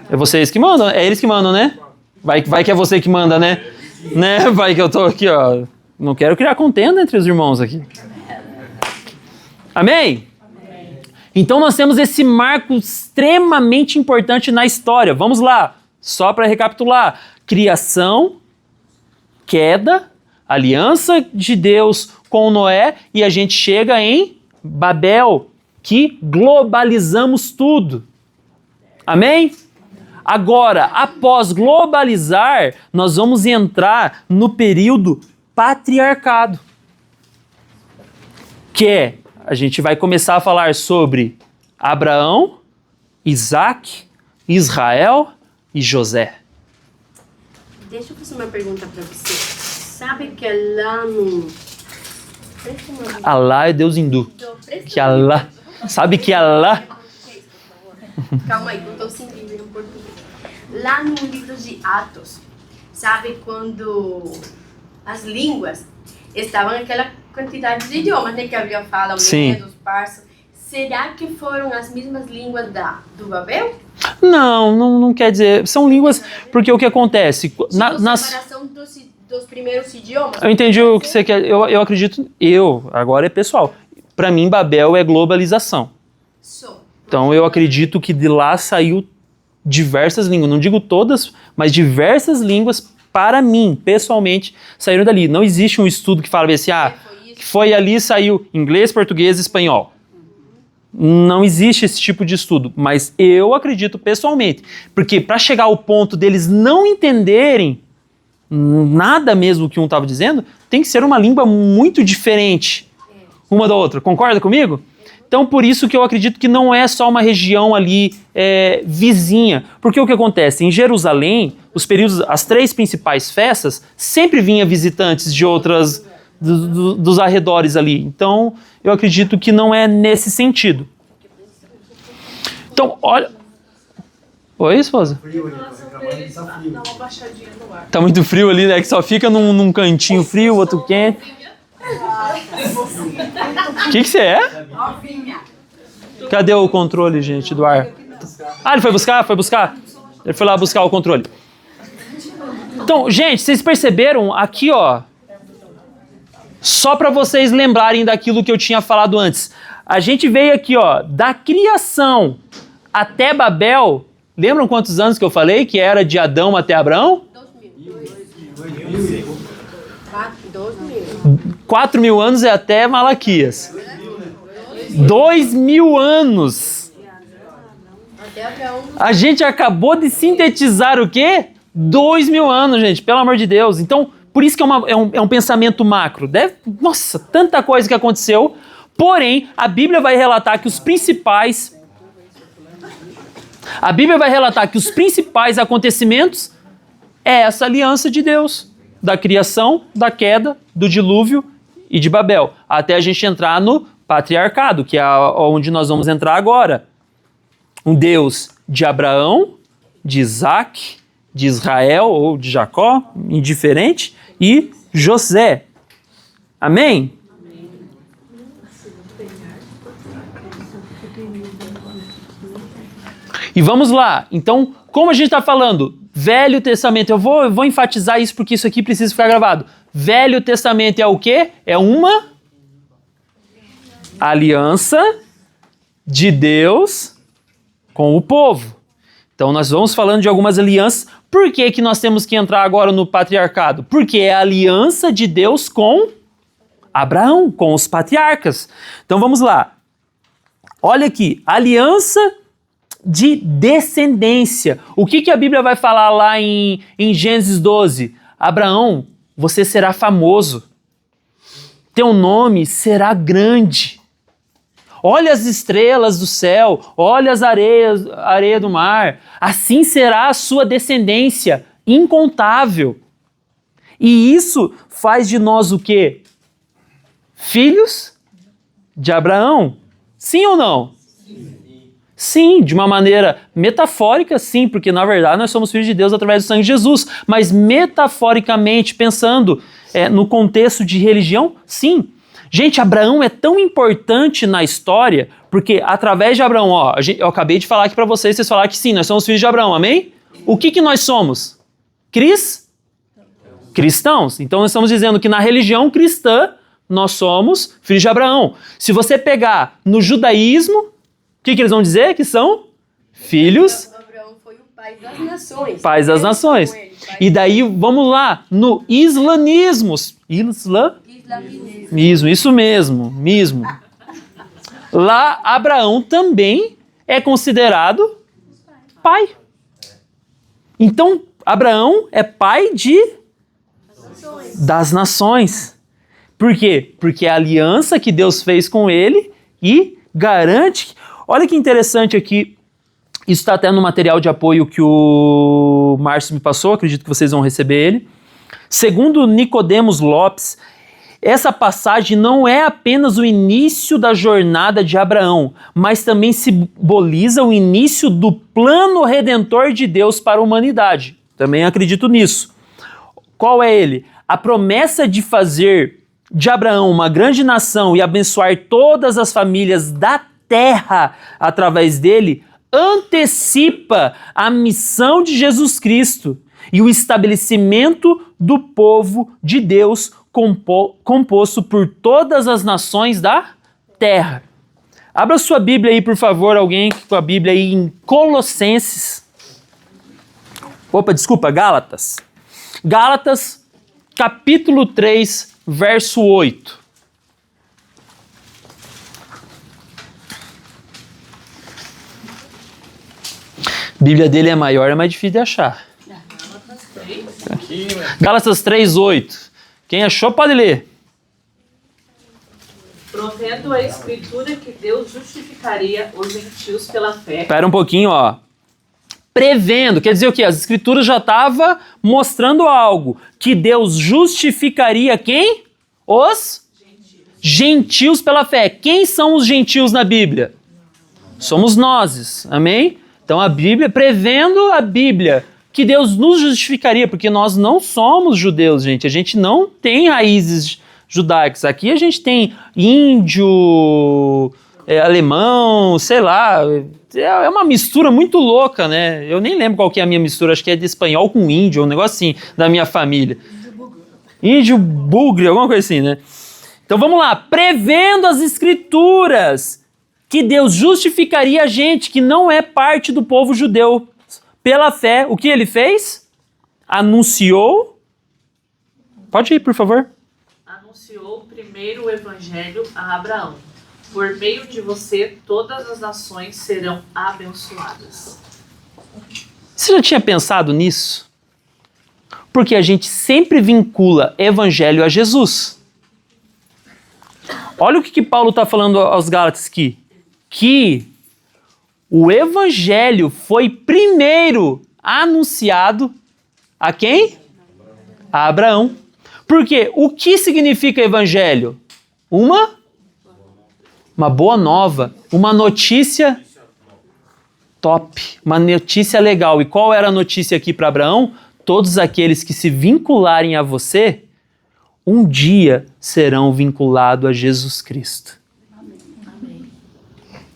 [SPEAKER 1] É vocês que mandam? É eles que mandam, né? Vai que é você que manda, né? Vai que eu tô aqui, ó. Não quero criar contenda entre os irmãos aqui. Amém? Então nós temos esse marco extremamente importante na história. Vamos lá, só para recapitular. Criação, queda, aliança de Deus com Noé e a gente chega em Babel, que globalizamos tudo. Amém? Agora, após globalizar, nós vamos entrar no período patriarcado, que é, a gente vai começar a falar sobre Abraão, Isaac, Israel e José.
[SPEAKER 4] Deixa eu fazer uma pergunta para você. Sabe que lá no...
[SPEAKER 1] Alá é Deus hindu. Que Alá... Sabe que Alá...
[SPEAKER 4] Calma aí, eu estou sem livro em português. Lá no livro de Atos, sabe quando as línguas estavam naquela quantidade de idiomas, né? Que havia fala, o medo, os parsos. Será que foram as mesmas línguas do Babel?
[SPEAKER 1] Não quer dizer. São línguas, porque o que acontece?
[SPEAKER 4] Separação dos primeiros idiomas.
[SPEAKER 1] Eu entendi o que você quer. Eu acredito, agora é pessoal. Para mim, Babel é globalização. Então eu acredito que de lá saiu diversas línguas. Não digo todas, mas diversas línguas, para mim, pessoalmente, saíram dali. Não existe um estudo que fala assim, que foi ali e saiu inglês, português e espanhol. Não existe esse tipo de estudo, mas eu acredito pessoalmente. Porque para chegar ao ponto deles não entenderem nada mesmo que um estava dizendo, tem que ser uma língua muito diferente uma da outra. Concorda comigo? Então, por isso que eu acredito que não é só uma região ali vizinha. Porque o que acontece? Em Jerusalém, os períodos, as 3 principais festas, sempre vinha visitantes de outras, dos arredores ali. Então, eu acredito que não é nesse sentido. Então, olha... Oi, esposa?
[SPEAKER 2] Dá uma baixadinha no ar.
[SPEAKER 1] Tá muito frio ali, né? Que só fica num cantinho frio, outro quente. O que você é? Cadê o controle, gente, do ar? Ah, ele foi buscar? Foi buscar? Ele foi lá buscar o controle. Então, gente, vocês perceberam aqui, ó, só para vocês lembrarem daquilo que eu tinha falado antes. A gente veio aqui, ó, da criação até Babel. Lembram quantos anos que eu falei que era de Adão até Abraão? 4.000 anos é até Malaquias. 2.000 anos. A gente acabou de sintetizar o quê? 2.000 anos, gente, pelo amor de Deus. Então, por isso que é um pensamento macro. Nossa, tanta coisa que aconteceu. Porém, a Bíblia vai relatar que os principais acontecimentos é essa aliança de Deus. Da criação, da queda, do dilúvio e de Babel. Até a gente entrar no patriarcado, que é onde nós vamos entrar agora. Um Deus de Abraão, de Isaac, de Israel ou de Jacó, indiferente, e José. Amém? E vamos lá. Então, como a gente está falando, Velho Testamento, eu vou enfatizar isso porque isso aqui precisa ficar gravado. Velho Testamento é o quê? É uma aliança de Deus com o povo. Então nós vamos falando de algumas alianças. Por que nós temos que entrar agora no patriarcado? Porque é a aliança de Deus com Abraão, com os patriarcas. Então vamos lá. Olha aqui, aliança de descendência. O que a Bíblia vai falar lá em Gênesis 12? Abraão, você será famoso. Teu nome será grande. Olha as estrelas do céu, olha as areias, areia do mar. Assim será a sua descendência, incontável. E isso faz de nós o quê? Filhos de Abraão. Sim ou não? Sim, de uma maneira metafórica, sim, porque na verdade nós somos filhos de Deus através do sangue de Jesus. Mas metaforicamente, pensando no contexto de religião, sim. Gente, Abraão é tão importante na história, porque através de Abraão, eu acabei de falar aqui para vocês falaram que sim, nós somos filhos de Abraão, amém? O que nós somos? Cristãos. Então nós estamos dizendo que na religião cristã, nós somos filhos de Abraão. Se você pegar no judaísmo, o que eles vão dizer? Que são filhos.
[SPEAKER 4] Abraão foi o pai das nações.
[SPEAKER 1] Pais das nações. E daí, vamos lá, no islamismo. Islamismo, isso mesmo. Lá, Abraão também é considerado pai. Então, Abraão é pai das nações. Por quê? Porque é a aliança que Deus fez com ele e garante. Olha que interessante aqui. Isso está até no material de apoio que o Márcio me passou, acredito que vocês vão receber ele. Segundo Nicodemos Lopes, essa passagem não é apenas o início da jornada de Abraão, mas também simboliza o início do plano redentor de Deus para a humanidade. Também acredito nisso. Qual é ele? A promessa de fazer de Abraão uma grande nação e abençoar todas as famílias da terra através dele antecipa a missão de Jesus Cristo e o estabelecimento do povo de Deus composto por todas as nações da terra. Abra sua Bíblia aí, por favor, alguém com a Bíblia aí em Colossenses. Gálatas. Gálatas, capítulo 3, verso 8. A Bíblia dele é maior, é mais difícil de achar. Gálatas 3, 8. Quem achou pode ler.
[SPEAKER 2] Provendo a Escritura que Deus justificaria os gentios pela fé.
[SPEAKER 1] Espera um pouquinho, ó. Prevendo, quer dizer o quê? As Escrituras já estavam mostrando algo. Que Deus justificaria quem? Os gentios pela fé. Quem são os gentios na Bíblia? Somos nós, amém? Então a Bíblia, prevendo a Bíblia, que Deus nos justificaria, porque nós não somos judeus, gente. A gente não tem raízes judaicas. Aqui a gente tem índio, alemão, sei lá. É uma mistura muito louca, né? Eu nem lembro qual que é a minha mistura, acho que é de espanhol com índio, um negócio assim, da minha família. Índio bugre, alguma coisa assim, né? Então vamos lá. Prevendo as Escrituras que Deus justificaria a gente que não é parte do povo judeu. Pela fé, o que ele fez? Anunciou. Pode ir, por favor.
[SPEAKER 2] Anunciou primeiro o evangelho a Abraão. Por meio de você, todas as nações serão abençoadas.
[SPEAKER 1] Você já tinha pensado nisso? Porque a gente sempre vincula evangelho a Jesus. Olha o que Paulo está falando aos Gálatas aqui. Que o evangelho foi primeiro anunciado a quem? A Abraão. Porque o que significa evangelho? Uma boa nova, uma notícia top, uma notícia legal. E qual era a notícia aqui para Abraão? Todos aqueles que se vincularem a você, um dia serão vinculados a Jesus Cristo.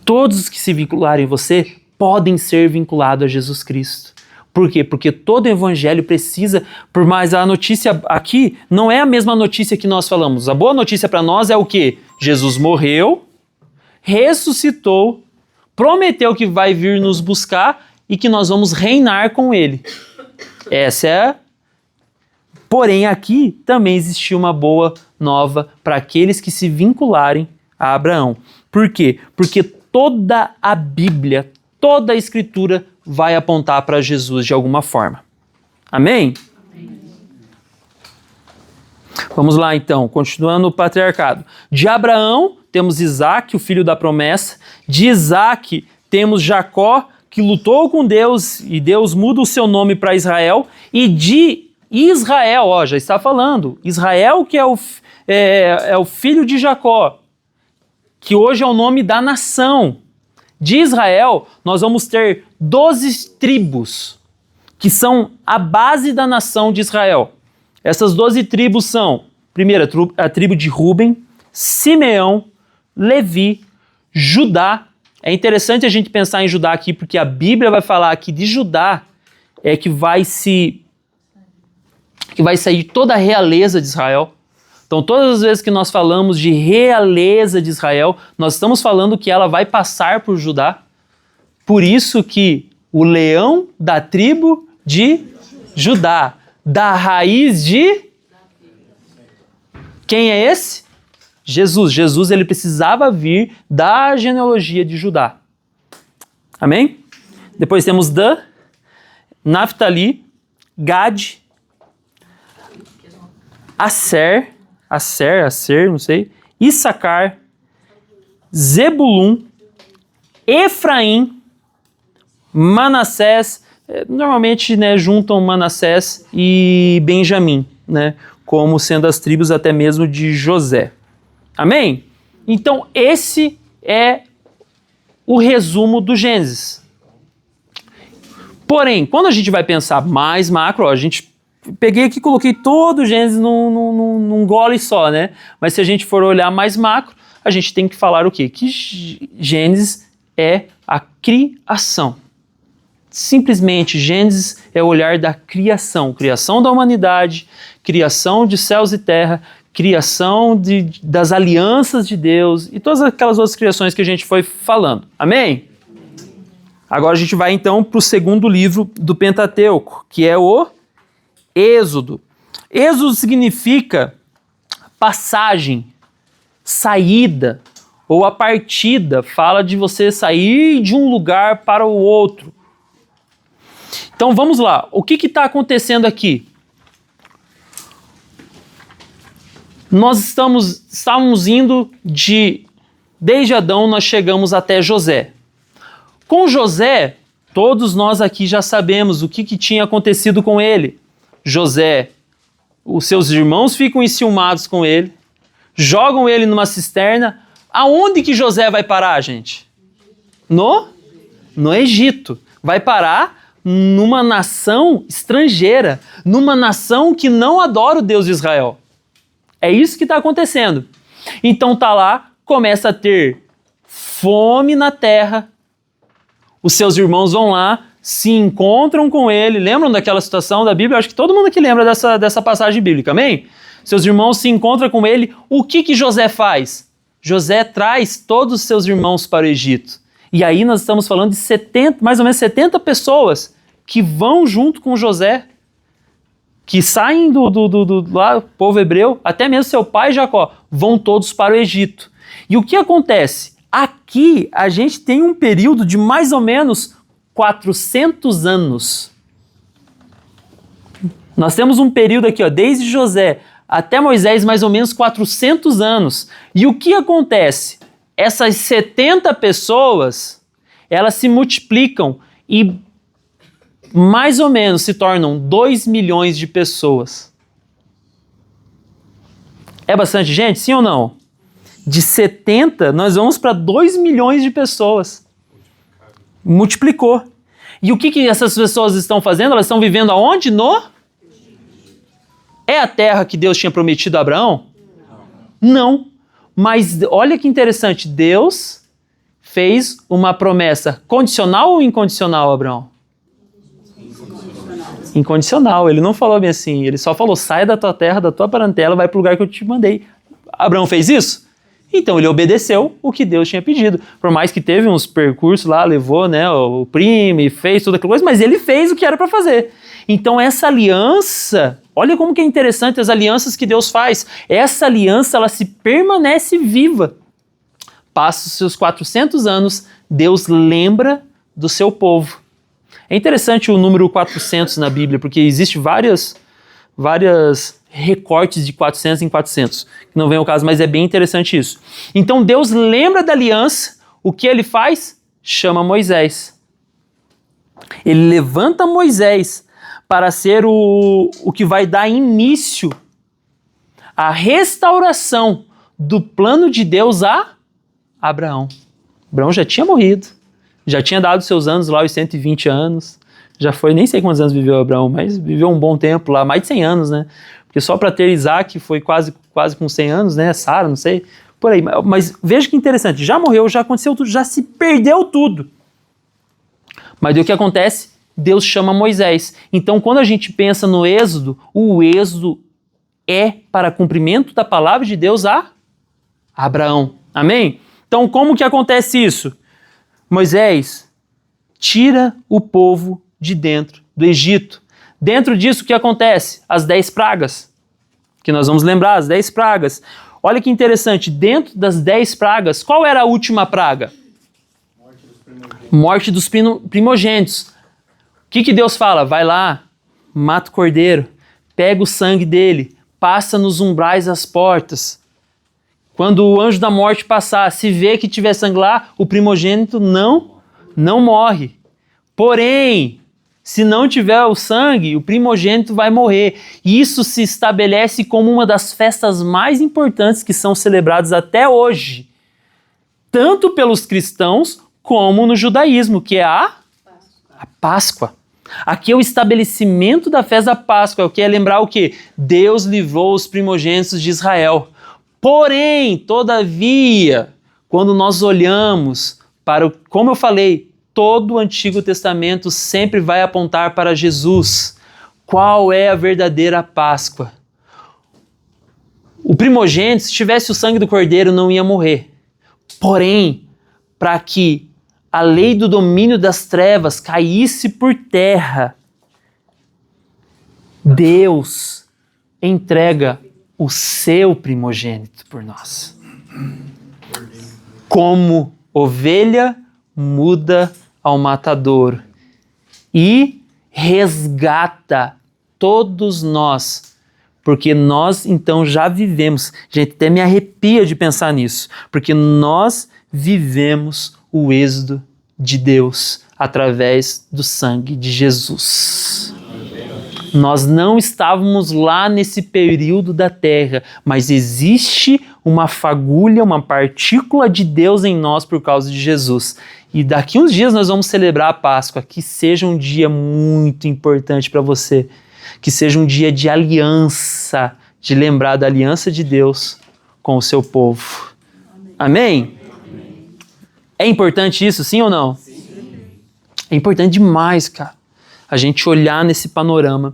[SPEAKER 1] Todos os que se vincularem a você podem ser vinculados a Jesus Cristo. Por quê? Porque todo evangelho precisa, por mais a notícia aqui não é a mesma notícia que nós falamos. A boa notícia para nós é o quê? Jesus morreu, ressuscitou, prometeu que vai vir nos buscar e que nós vamos reinar com ele. Essa é a... Porém, aqui também existiu uma boa nova para aqueles que se vincularem a Abraão. Por quê? Porque toda a Bíblia, toda a Escritura vai apontar para Jesus de alguma forma. Amém? Vamos lá então, continuando o patriarcado. De Abraão temos Isaque, o filho da promessa. De Isaque temos Jacó, que lutou com Deus e Deus muda o seu nome para Israel. E de Israel, ó, já está falando, Israel que é o filho de Jacó, que hoje é o nome da nação. De Israel nós vamos ter 12 tribos, que são a base da nação de Israel. Essas 12 tribos são, primeira, a tribo de Ruben, Simeão, Levi, Judá. É interessante a gente pensar em Judá aqui, porque a Bíblia vai falar que de Judá é que vai sair toda a realeza de Israel. Então, todas as vezes que nós falamos de realeza de Israel, nós estamos falando que ela vai passar por Judá. Por isso que o leão da tribo de Judá, da raiz de... Quem é esse? Jesus. Jesus, ele precisava vir da genealogia de Judá. Amém? Depois temos Dan, Naftali, Gad, Aser, não sei, Issacar, Zebulun, Efraim, Manassés, normalmente, né, juntam Manassés e Benjamim, né, como sendo as tribos até mesmo de José. Amém? Então, esse é o resumo do Gênesis. Porém, quando a gente vai pensar mais macro, ó, a gente peguei aqui e coloquei todo o Gênesis num gole só, né? Mas se a gente for olhar mais macro, a gente tem que falar o quê? Que Gênesis é a criação. Simplesmente, Gênesis é o olhar da criação. Criação da humanidade, criação de céus e terra, criação das alianças de Deus e todas aquelas outras criações que a gente foi falando. Amém? Agora a gente vai então para o segundo livro do Pentateuco, que é o Êxodo. Êxodo significa passagem, saída ou a partida. Fala de você sair de um lugar para o outro. Então vamos lá. O que está acontecendo aqui? Nós estávamos indo desde Adão, nós chegamos até José. Com José, todos nós aqui já sabemos o que tinha acontecido com ele. José, os seus irmãos ficam enciumados com ele, jogam ele numa cisterna. Aonde que José vai parar, gente? No Egito. Vai parar numa nação estrangeira, numa nação que não adora o Deus de Israel. É isso que está acontecendo. Então tá lá, começa a ter fome na terra, os seus irmãos vão lá, se encontram com ele. Lembram daquela situação da Bíblia? Acho que todo mundo aqui lembra dessa passagem bíblica, amém? Seus irmãos se encontram com ele. O que José faz? José traz todos os seus irmãos para o Egito. E aí nós estamos falando de mais ou menos 70 pessoas que vão junto com José, que saem do lá, povo hebreu, até mesmo seu pai Jacó, vão todos para o Egito. E o que acontece? Aqui a gente tem um período de mais ou menos 400 anos. Nós temos um período aqui, ó, desde José até Moisés, mais ou menos 400 anos. E o que acontece? Essas 70 pessoas, elas se multiplicam e mais ou menos se tornam 2 milhões de pessoas. É bastante gente, sim ou não? De 70, nós vamos para 2 milhões de pessoas. Multiplicou. E o que essas pessoas estão fazendo? Elas estão vivendo aonde? É a terra que Deus tinha prometido a Abraão? Não. Mas olha que interessante, Deus fez uma promessa condicional ou incondicional a Abraão? Incondicional. Ele não falou bem assim, ele só falou, sai da tua terra, da tua parentela, vai para o lugar que eu te mandei. Abraão fez isso? Então ele obedeceu o que Deus tinha pedido. Por mais que teve uns percursos lá, levou, né, o prime, fez toda aquela coisa, mas ele fez o que era para fazer. Então essa aliança, olha como que é interessante as alianças que Deus faz. Essa aliança, ela se permanece viva. Passa os seus 400 anos, Deus lembra do seu povo. É interessante o número 400 na Bíblia, porque existe várias recortes de 400 em 400, que não vem ao caso, mas é bem interessante isso. Então Deus lembra da aliança, o que ele faz? Chama Moisés. Ele levanta Moisés para ser o que vai dar início à restauração do plano de Deus a Abraão. Abraão já tinha morrido, já tinha dado seus anos lá, os 120 anos, já foi, nem sei quantos anos viveu Abraão, mas viveu um bom tempo lá, mais de 100 anos, né? Porque só para ter Isaac foi quase com 100 anos, né? Sara, não sei, por aí. Mas veja que interessante, já morreu, já aconteceu tudo, já se perdeu tudo. Mas o que acontece? Deus chama Moisés. Então, quando a gente pensa no Êxodo, o Êxodo é para cumprimento da palavra de Deus a Abraão. Amém? Então, como que acontece isso? Moisés tira o povo de dentro do Egito. Dentro disso, o que acontece? As 10 pragas, que nós vamos lembrar, as 10 pragas. Olha que interessante, dentro das 10 pragas, qual era a última praga? Morte dos primogênitos. O que Deus fala? Vai lá, mata o cordeiro, pega o sangue dele, passa nos umbrais das portas. Quando o anjo da morte passar, se vê que tiver sangue lá, o primogênito não morre. Porém, se não tiver o sangue, o primogênito vai morrer. Isso se estabelece como uma das festas mais importantes que são celebradas até hoje, tanto pelos cristãos como no judaísmo, que é a Páscoa. Aqui é o estabelecimento da festa da Páscoa, que é lembrar o quê? Deus livrou os primogênitos de Israel. Porém, todavia, quando nós olhamos para, como eu falei, todo o Antigo Testamento sempre vai apontar para Jesus. Qual é a verdadeira Páscoa? O primogênito, se tivesse o sangue do cordeiro, não ia morrer. Porém, para que a lei do domínio das trevas caísse por terra, Deus entrega o seu primogênito por nós. Como ovelha muda ao matadouro e resgata todos nós, porque nós então já vivemos, gente, até me arrepia de pensar nisso, porque nós vivemos o êxodo de Deus através do sangue de Jesus. Nós não estávamos lá nesse período da terra, mas existe uma fagulha, uma partícula de Deus em nós por causa de Jesus. E daqui uns dias nós vamos celebrar a Páscoa. Que seja um dia muito importante para você. Que seja um dia de aliança, de lembrar da aliança de Deus com o seu povo. Amém? É importante isso, sim ou não? Sim. É importante demais, cara, a gente olhar nesse panorama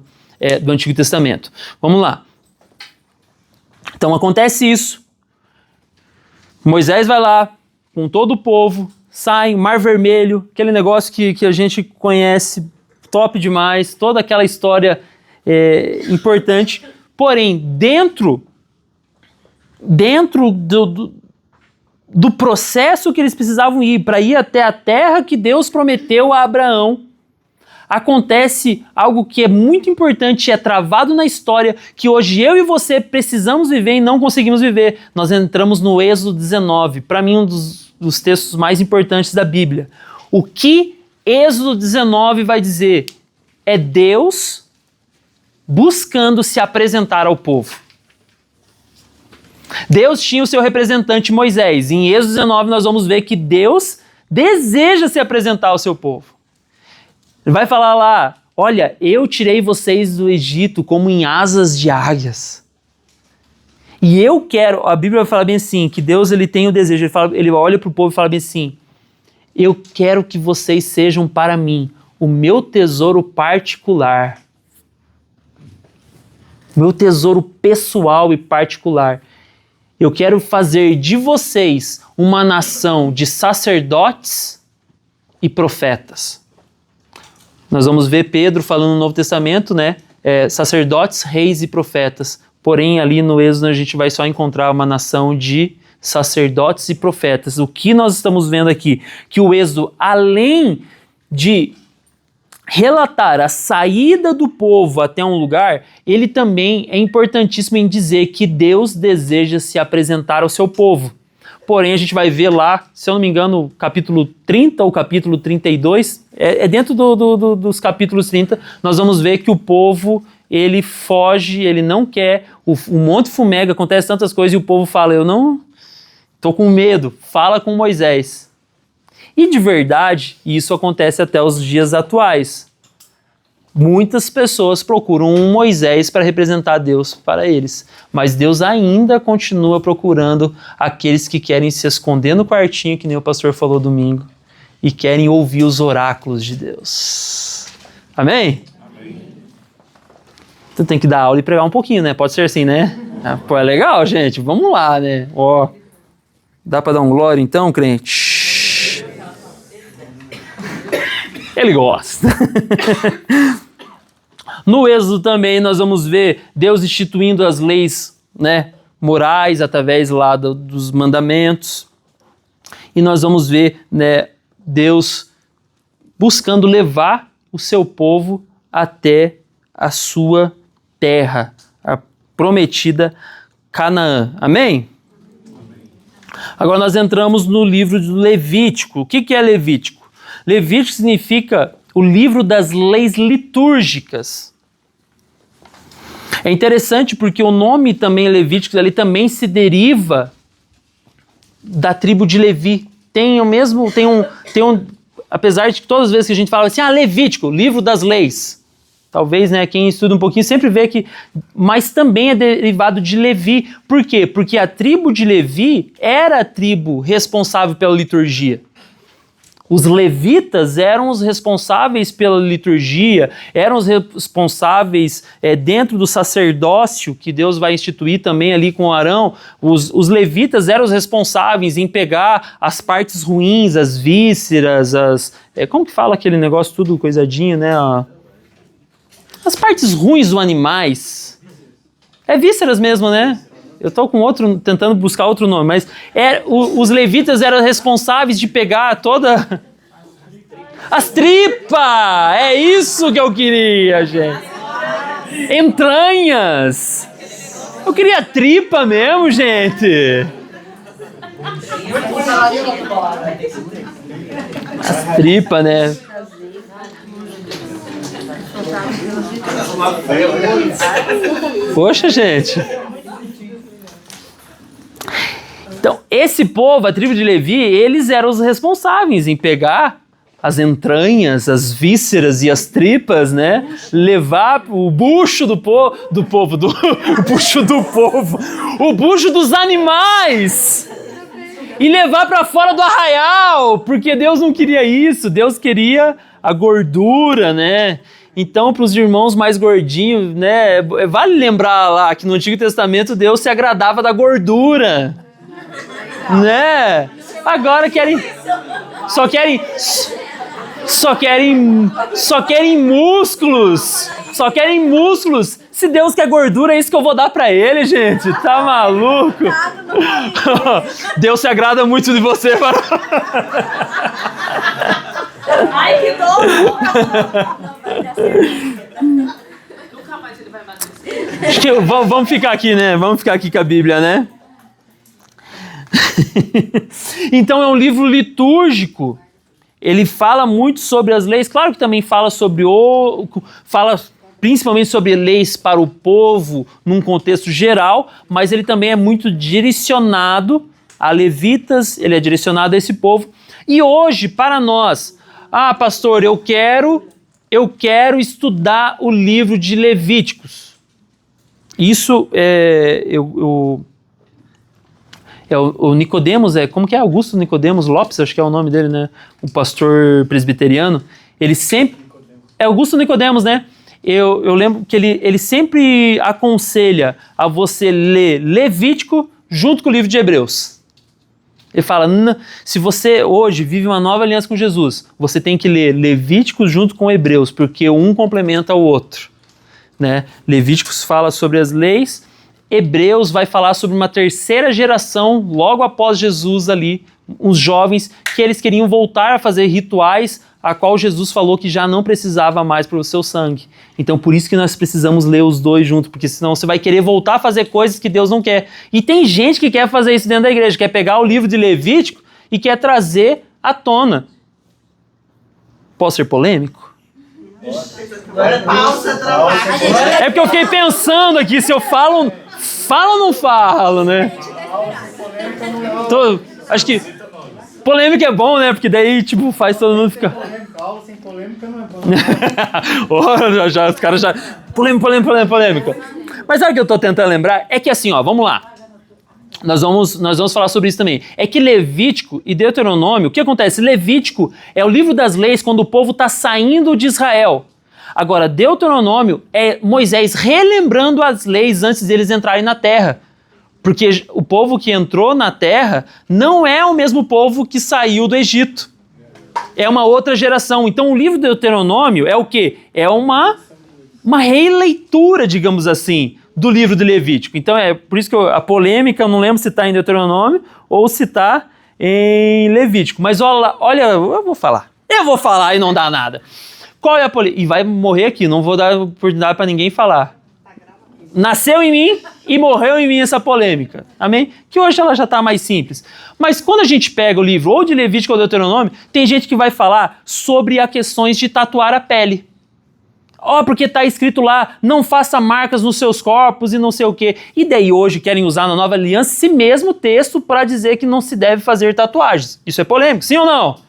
[SPEAKER 1] do Antigo Testamento. Vamos lá. Então acontece isso. Moisés vai lá com todo o povo, sai, Mar Vermelho, aquele negócio que a gente conhece, top demais, toda aquela história importante. Porém, dentro do processo que eles precisavam ir, para ir até a terra que Deus prometeu a Abraão, acontece algo que é muito importante, é travado na história, que hoje eu e você precisamos viver e não conseguimos viver. Nós entramos no Êxodo 19, para mim um dos textos mais importantes da Bíblia. O que Êxodo 19 vai dizer? É Deus buscando se apresentar ao povo. Deus tinha o seu representante Moisés. Em Êxodo 19 nós vamos ver que Deus deseja se apresentar ao seu povo. Ele vai falar lá, olha, eu tirei vocês do Egito como em asas de águias. E eu quero, a Bíblia vai falar bem assim, que Deus ele tem o desejo, ele olha para o povo e fala bem assim, eu quero que vocês sejam para mim o meu tesouro particular. Meu tesouro pessoal e particular. eu quero fazer de vocês uma nação de sacerdotes e profetas. Nós vamos ver Pedro falando no Novo Testamento, né? Sacerdotes, reis e profetas. Porém, ali no Êxodo a gente vai só encontrar uma nação de sacerdotes e profetas. O que nós estamos vendo aqui? Que o Êxodo, além de relatar a saída do povo até um lugar, ele também é importantíssimo em dizer que Deus deseja se apresentar ao seu povo. Porém, a gente vai ver lá, se eu não me engano, capítulo 30 ou capítulo 32, dentro dos capítulos 30, nós vamos ver que o povo, ele foge, ele não quer, o monte fumega, acontece tantas coisas e o povo fala, eu não estou com medo, fala com Moisés. E de verdade, isso acontece até os dias atuais. Muitas pessoas procuram um Moisés para representar Deus para eles, mas Deus ainda continua procurando aqueles que querem se esconder no quartinho, que nem o pastor falou domingo, e querem ouvir os oráculos de Deus. Amém? Amém. Então tem que dar aula e pregar um pouquinho, né? Pode ser assim, né? Pô, é legal, gente. Vamos lá, né? Ó, dá para dar um glória então, crente? Ele gosta. No Êxodo também nós vamos ver Deus instituindo as leis, né, morais através lá dos mandamentos. E nós vamos ver, né, Deus buscando levar o seu povo até a sua terra, a prometida Canaã. Amém? Agora nós entramos no livro de Levítico. O que é Levítico? Levítico significa o livro das leis litúrgicas. É interessante porque o nome também Levíticos ali também se deriva da tribo de Levi. Apesar de que todas as vezes que a gente fala assim, Levítico, livro das leis. Talvez, né, quem estuda um pouquinho sempre vê que, mas também é derivado de Levi. Por quê? Porque a tribo de Levi era a tribo responsável pela liturgia. Os levitas eram os responsáveis pela liturgia, eram os responsáveis dentro do sacerdócio que Deus vai instituir também ali com Arão. Os levitas eram os responsáveis em pegar as partes ruins, as vísceras, como que fala aquele negócio tudo coisadinho, né? As partes ruins dos animais. É vísceras mesmo, né? Eu estou tentando buscar outro nome, mas os levitas eram responsáveis de pegar toda... As tripas! É isso que eu queria, gente. Entranhas! Eu queria tripa mesmo, gente. As tripas, né? Poxa, gente. Então, esse povo, a tribo de Levi, eles eram os responsáveis em pegar as entranhas, as vísceras e as tripas, né? Levar o bucho o bucho dos animais e levar para fora do arraial, porque Deus não queria isso, Deus queria a gordura, né? Então, para os irmãos mais gordinhos, né? Vale lembrar lá que no Antigo Testamento Deus se agradava da gordura. Né? Agora só querem músculos. Só querem músculos. Se Deus quer gordura, é isso que eu vou dar pra ele, gente. Tá maluco? Deus se agrada muito de você.
[SPEAKER 2] Ai, que dor! Nunca mais ele vai emagrecer.
[SPEAKER 1] Vamos ficar aqui, né? Vamos ficar aqui com a Bíblia, né? Então é um livro litúrgico. Ele fala muito sobre as leis. Claro que também fala principalmente sobre leis para o povo num contexto geral, mas ele também é muito direcionado a levitas, ele é direcionado a esse povo. E hoje, para nós, pastor, eu quero estudar o livro de Levíticos. Isso o Nicodemos, como que é? Augusto Nicodemos Lopes, acho que é o nome dele, né? O pastor presbiteriano. Ele sempre... É Augusto Nicodemos, né? Eu lembro que ele sempre aconselha a você ler Levítico junto com o livro de Hebreus. Ele fala, se você hoje vive uma nova aliança com Jesus, você tem que ler Levíticos junto com Hebreus, porque um complementa o outro. Né? Levíticos fala sobre as leis, Hebreus vai falar sobre uma terceira geração, logo após Jesus ali, uns jovens que eles queriam voltar a fazer rituais, a qual Jesus falou que já não precisava mais pelo seu sangue. Então por isso que nós precisamos ler os dois juntos, porque senão você vai querer voltar a fazer coisas que Deus não quer. E tem gente que quer fazer isso dentro da igreja, quer pegar o livro de Levítico e quer trazer à tona. Posso ser polêmico? É porque eu fiquei pensando aqui, se eu falo ou não falo, né? Acho que polêmica é bom, né? Porque daí, tipo, faz todo mundo ficar...
[SPEAKER 3] Sem polêmica não é bom.
[SPEAKER 1] Os caras já... Polêmica. Mas sabe o que eu tô tentando lembrar? É que assim, ó, vamos lá. Nós vamos falar sobre isso também. É que Levítico e Deuteronômio, o que acontece? Levítico é o livro das leis quando o povo está saindo de Israel. Agora, Deuteronômio é Moisés relembrando as leis antes deles entrarem na terra. Porque o povo que entrou na terra não é o mesmo povo que saiu do Egito. É uma outra geração. Então o livro de Deuteronômio é o quê? É uma releitura, digamos assim, do livro de Levítico. Então é por isso que a polêmica, eu não lembro se está em Deuteronômio ou se está em Levítico. Mas olha, eu vou falar e não dá nada. Qual é a polêmica? E vai morrer aqui, não vou dar oportunidade para ninguém falar. Nasceu em mim e morreu em mim essa polêmica, amém? Que hoje ela já está mais simples. Mas quando a gente pega o livro ou de Levítico ou de Deuteronômio, tem gente que vai falar sobre as questões de tatuar a pele. Porque está escrito lá, não faça marcas nos seus corpos e não sei o quê. E daí hoje querem usar na Nova Aliança esse mesmo texto para dizer que não se deve fazer tatuagens. Isso é polêmico, sim ou não?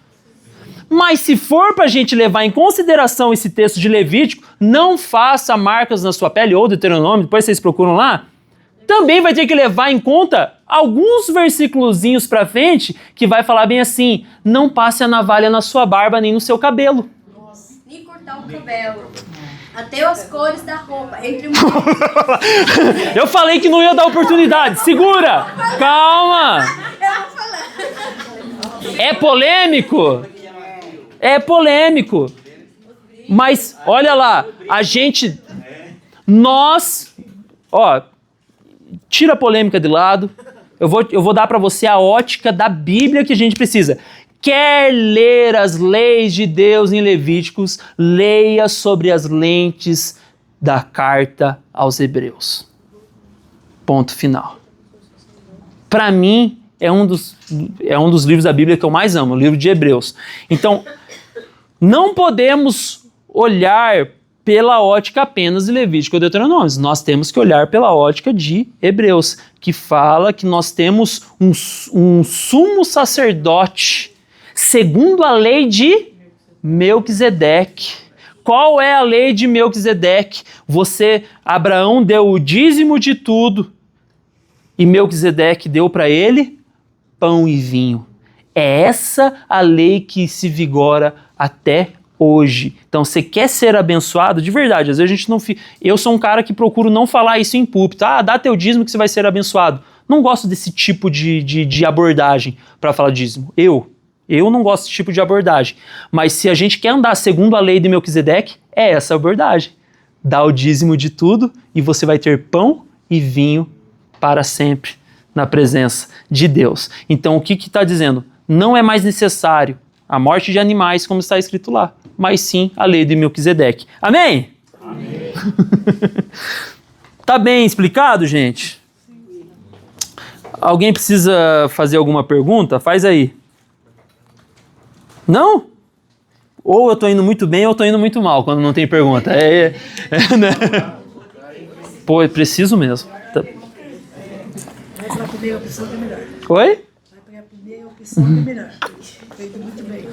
[SPEAKER 1] Mas se for para a gente levar em consideração esse texto de Levítico, não faça marcas na sua pele, ou Deuteronômio, depois vocês procuram lá, também vai ter que levar em conta alguns versículozinhos para frente que vai falar bem assim, não passe a navalha na sua barba nem no seu cabelo.
[SPEAKER 4] Nossa, nem cortar o cabelo. Até as cores da roupa.
[SPEAKER 1] Eu falei que não ia dar oportunidade. Segura! Calma! É polêmico? É polêmico. Mas, olha lá, tira a polêmica de lado. Eu vou dar para você a ótica da Bíblia que a gente precisa. Quer ler as leis de Deus em Levíticos, leia sobre as lentes da carta aos Hebreus. Ponto final. Para mim, é um dos livros da Bíblia que eu mais amo, o livro de Hebreus. Então, não podemos olhar pela ótica apenas de Levítico ou Deuteronômio. Nós temos que olhar pela ótica de Hebreus, que fala que nós temos um sumo sacerdote segundo a lei de Melquisedeque. Qual é a lei de Melquisedeque? Abraão deu o dízimo de tudo e Melquisedeque deu para ele pão e vinho. É essa a lei que se vigora até hoje. Então, você quer ser abençoado? De verdade, às vezes a gente não... Eu sou um cara que procuro não falar isso em púlpito. Dá teu dízimo que você vai ser abençoado. Não gosto desse tipo de abordagem para falar dízimo. Eu não gosto desse tipo de abordagem. Mas se a gente quer andar segundo a lei de Melquisedeque, é essa a abordagem. Dá o dízimo de tudo e você vai ter pão e vinho para sempre na presença de Deus. Então, o que está dizendo? Não é mais necessário a morte de animais, como está escrito lá, mas sim a lei de Melquisedeque. Amém? Amém. Tá bem explicado, gente? Alguém precisa fazer alguma pergunta? Faz aí. Não? Ou eu tô indo muito bem ou eu tô indo muito mal quando não tem pergunta. Né? Pô, eu preciso mesmo. Tá.
[SPEAKER 5] Vai para a primeira opção que é melhor.
[SPEAKER 1] Oi?
[SPEAKER 5] Vai para a primeira opção que é melhor. Feito muito bem.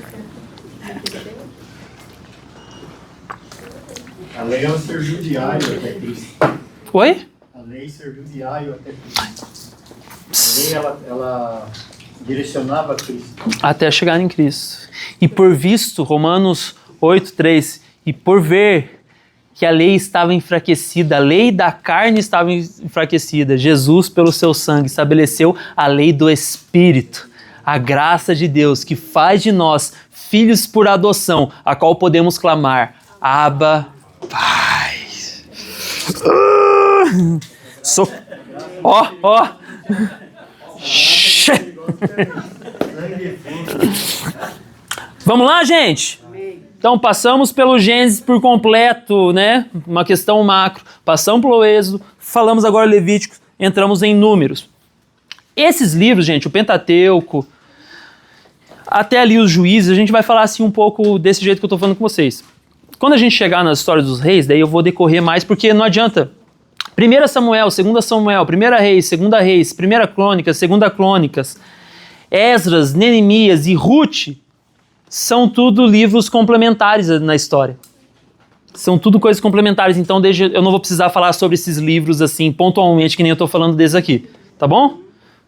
[SPEAKER 3] A lei ela serviu de aio até Cristo.
[SPEAKER 1] Oi?
[SPEAKER 3] A lei serviu de aio até Cristo. A lei ela direcionava Cristo.
[SPEAKER 1] Até chegar em Cristo. E por visto, Romanos 8:3, e por ver que a lei estava enfraquecida, a lei da carne estava enfraquecida. Jesus, pelo seu sangue, estabeleceu a lei do Espírito, a graça de Deus, que faz de nós filhos por adoção, a qual podemos clamar, Abba, Pai. Ó. Vamos lá, gente? Então, passamos pelo Gênesis por completo, né? Uma questão macro. Passamos pelo Êxodo, falamos agora Levítico, entramos em Números. Esses livros, gente, o Pentateuco, até ali os Juízes, a gente vai falar assim um pouco desse jeito que eu estou falando com vocês. Quando a gente chegar nas histórias dos reis, daí eu vou decorrer mais, porque não adianta. 1 Samuel, 2 Samuel, 1 Reis, 2 Reis, 1 Crônicas, 2 Crônicas, Esdras, Neemias e Ruth, são tudo livros complementares na história. São tudo coisas complementares, então eu não vou precisar falar sobre esses livros assim pontualmente, que nem eu estou falando desses aqui, tá bom?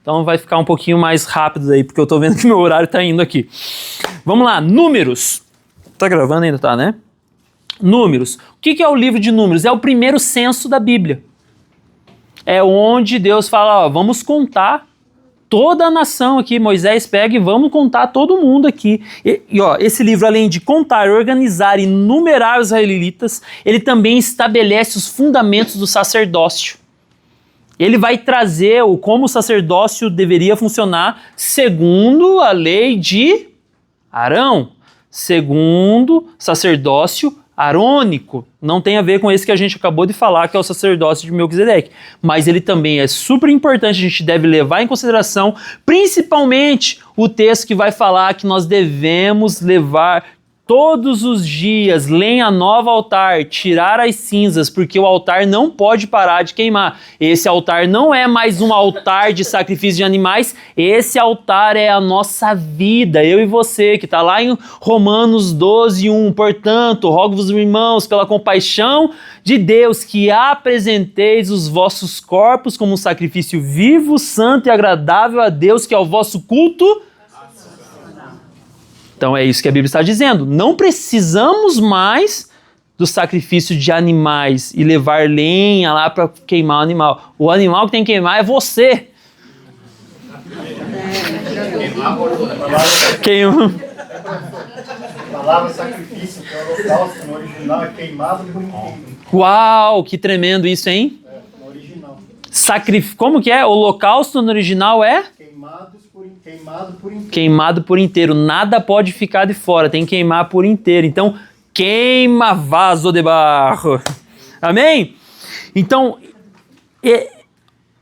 [SPEAKER 1] Então vai ficar um pouquinho mais rápido aí, porque eu estou vendo que meu horário está indo aqui. Vamos lá, Números. Tá gravando ainda, tá, né? Números. O que é o livro de Números? É o primeiro censo da Bíblia. É onde Deus fala, ó, vamos contar toda a nação aqui. Moisés pega e vamos contar todo mundo aqui. Ó, esse livro, além de contar, organizar e numerar os israelitas, ele também estabelece os fundamentos do sacerdócio. Ele vai trazer como o sacerdócio deveria funcionar segundo a lei de Arão, segundo sacerdócio arônico. Não tem a ver com esse que a gente acabou de falar, que é o sacerdócio de Melquisedeque. Mas ele também é super importante, a gente deve levar em consideração, principalmente o texto que vai falar que nós devemos levar todos os dias lenha nova ao altar, tirar as cinzas, porque o altar não pode parar de queimar. Esse altar não é mais um altar de sacrifício de animais, esse altar é a nossa vida, eu e você, que está lá em Romanos 12:1. Portanto, rogo-vos, irmãos, pela compaixão de Deus, que apresenteis os vossos corpos como um sacrifício vivo, santo e agradável a Deus, que é o vosso culto. Então é isso que a Bíblia está dizendo. Não precisamos mais do sacrifício de animais e levar lenha lá para queimar o animal. O animal que tem que queimar é você. Queima.
[SPEAKER 3] A palavra sacrifício, que é o holocausto, no original é queimado por inteiro.
[SPEAKER 1] Uau, que tremendo isso, hein?
[SPEAKER 3] No original.
[SPEAKER 1] Como que é? O holocausto no original é? Queimado por inteiro. Nada pode ficar de fora, tem que queimar por inteiro. Então, queima vaso de barro. Amém? Então,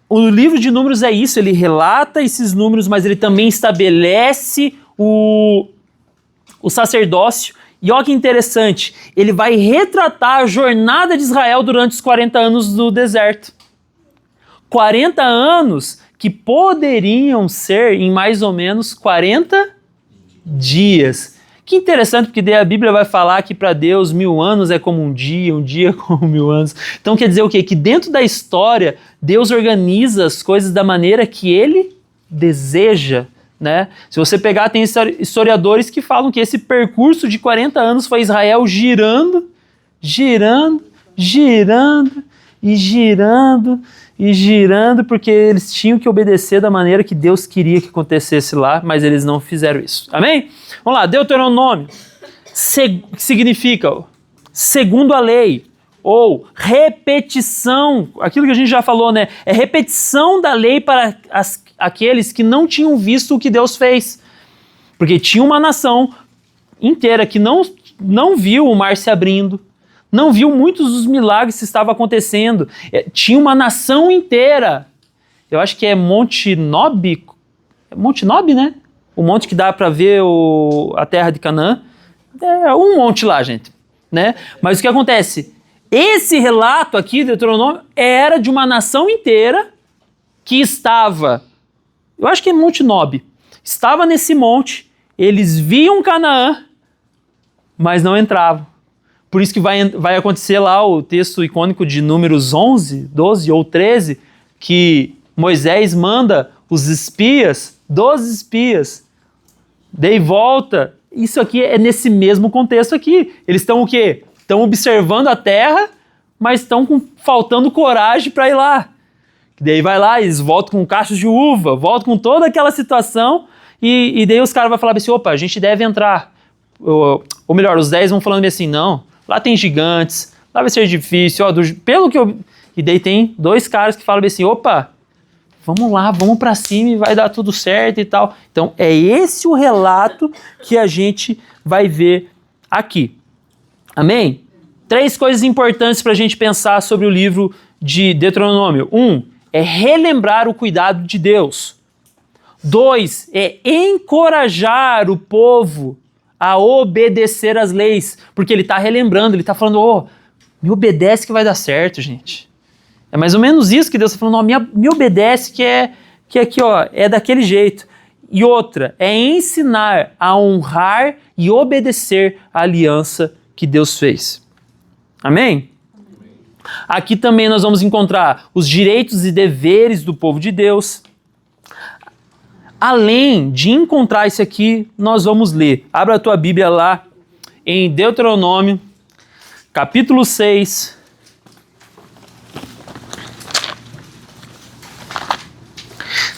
[SPEAKER 1] o livro de Números é isso, ele relata esses números, mas ele também estabelece o sacerdócio. E olha que interessante, ele vai retratar a jornada de Israel durante os 40 anos do deserto. 40 anos que poderiam ser em mais ou menos 40 dias. Que interessante, porque daí a Bíblia vai falar que para Deus 1000 anos é como um dia é como 1000 anos. Então quer dizer o quê? Que dentro da história, Deus organiza as coisas da maneira que Ele deseja, né? Se você pegar, tem historiadores que falam que esse percurso de 40 anos foi Israel girando, porque eles tinham que obedecer da maneira que Deus queria que acontecesse lá, mas eles não fizeram isso. Amém? Vamos lá, Deuteronômio significa segundo a lei, ou repetição, aquilo que a gente já falou, né? É repetição da lei para aqueles que não tinham visto o que Deus fez. Porque tinha uma nação inteira que não viu o mar se abrindo, não viu muitos dos milagres que estavam acontecendo. Tinha uma nação inteira. Eu acho que é Monte Nob. É Monte Nob, né? O monte que dá para ver a terra de Canaã. É um monte lá, gente. Né? Mas o que acontece? Esse relato aqui, Deuteronômio, era de uma nação inteira que estava... Eu acho que é Monte Nob. Estava nesse monte, eles viam Canaã, mas não entravam. Por isso que vai acontecer lá o texto icônico de Números 11, 12 ou 13, que Moisés manda os espias, 12 espias, daí volta. Isso aqui é nesse mesmo contexto aqui. Eles estão o quê? Estão observando a terra, mas estão faltando coragem para ir lá. Daí vai lá, eles voltam com cachos de uva, voltam com toda aquela situação, e daí os caras vão falar assim, opa, a gente deve entrar. Ou melhor, os 10 vão falando assim, não, lá tem gigantes, lá vai ser difícil, ó, pelo que eu... E daí tem 2 caras que falam assim, opa, vamos lá, vamos para cima e vai dar tudo certo e tal. Então é esse o relato que a gente vai ver aqui. Amém? 3 coisas importantes para a gente pensar sobre o livro de Deuteronômio. 1, é relembrar o cuidado de Deus. 2, é encorajar o povo a obedecer às leis, porque ele está relembrando, ele está falando, me obedece que vai dar certo, gente. É mais ou menos isso que Deus está falando, me obedece que aqui, é daquele jeito. E outra, é ensinar a honrar e obedecer a aliança que Deus fez. Amém? Aqui também nós vamos encontrar os direitos e deveres do povo de Deus. Além de encontrar isso aqui, nós vamos ler. Abra a tua Bíblia lá em Deuteronômio, capítulo 6.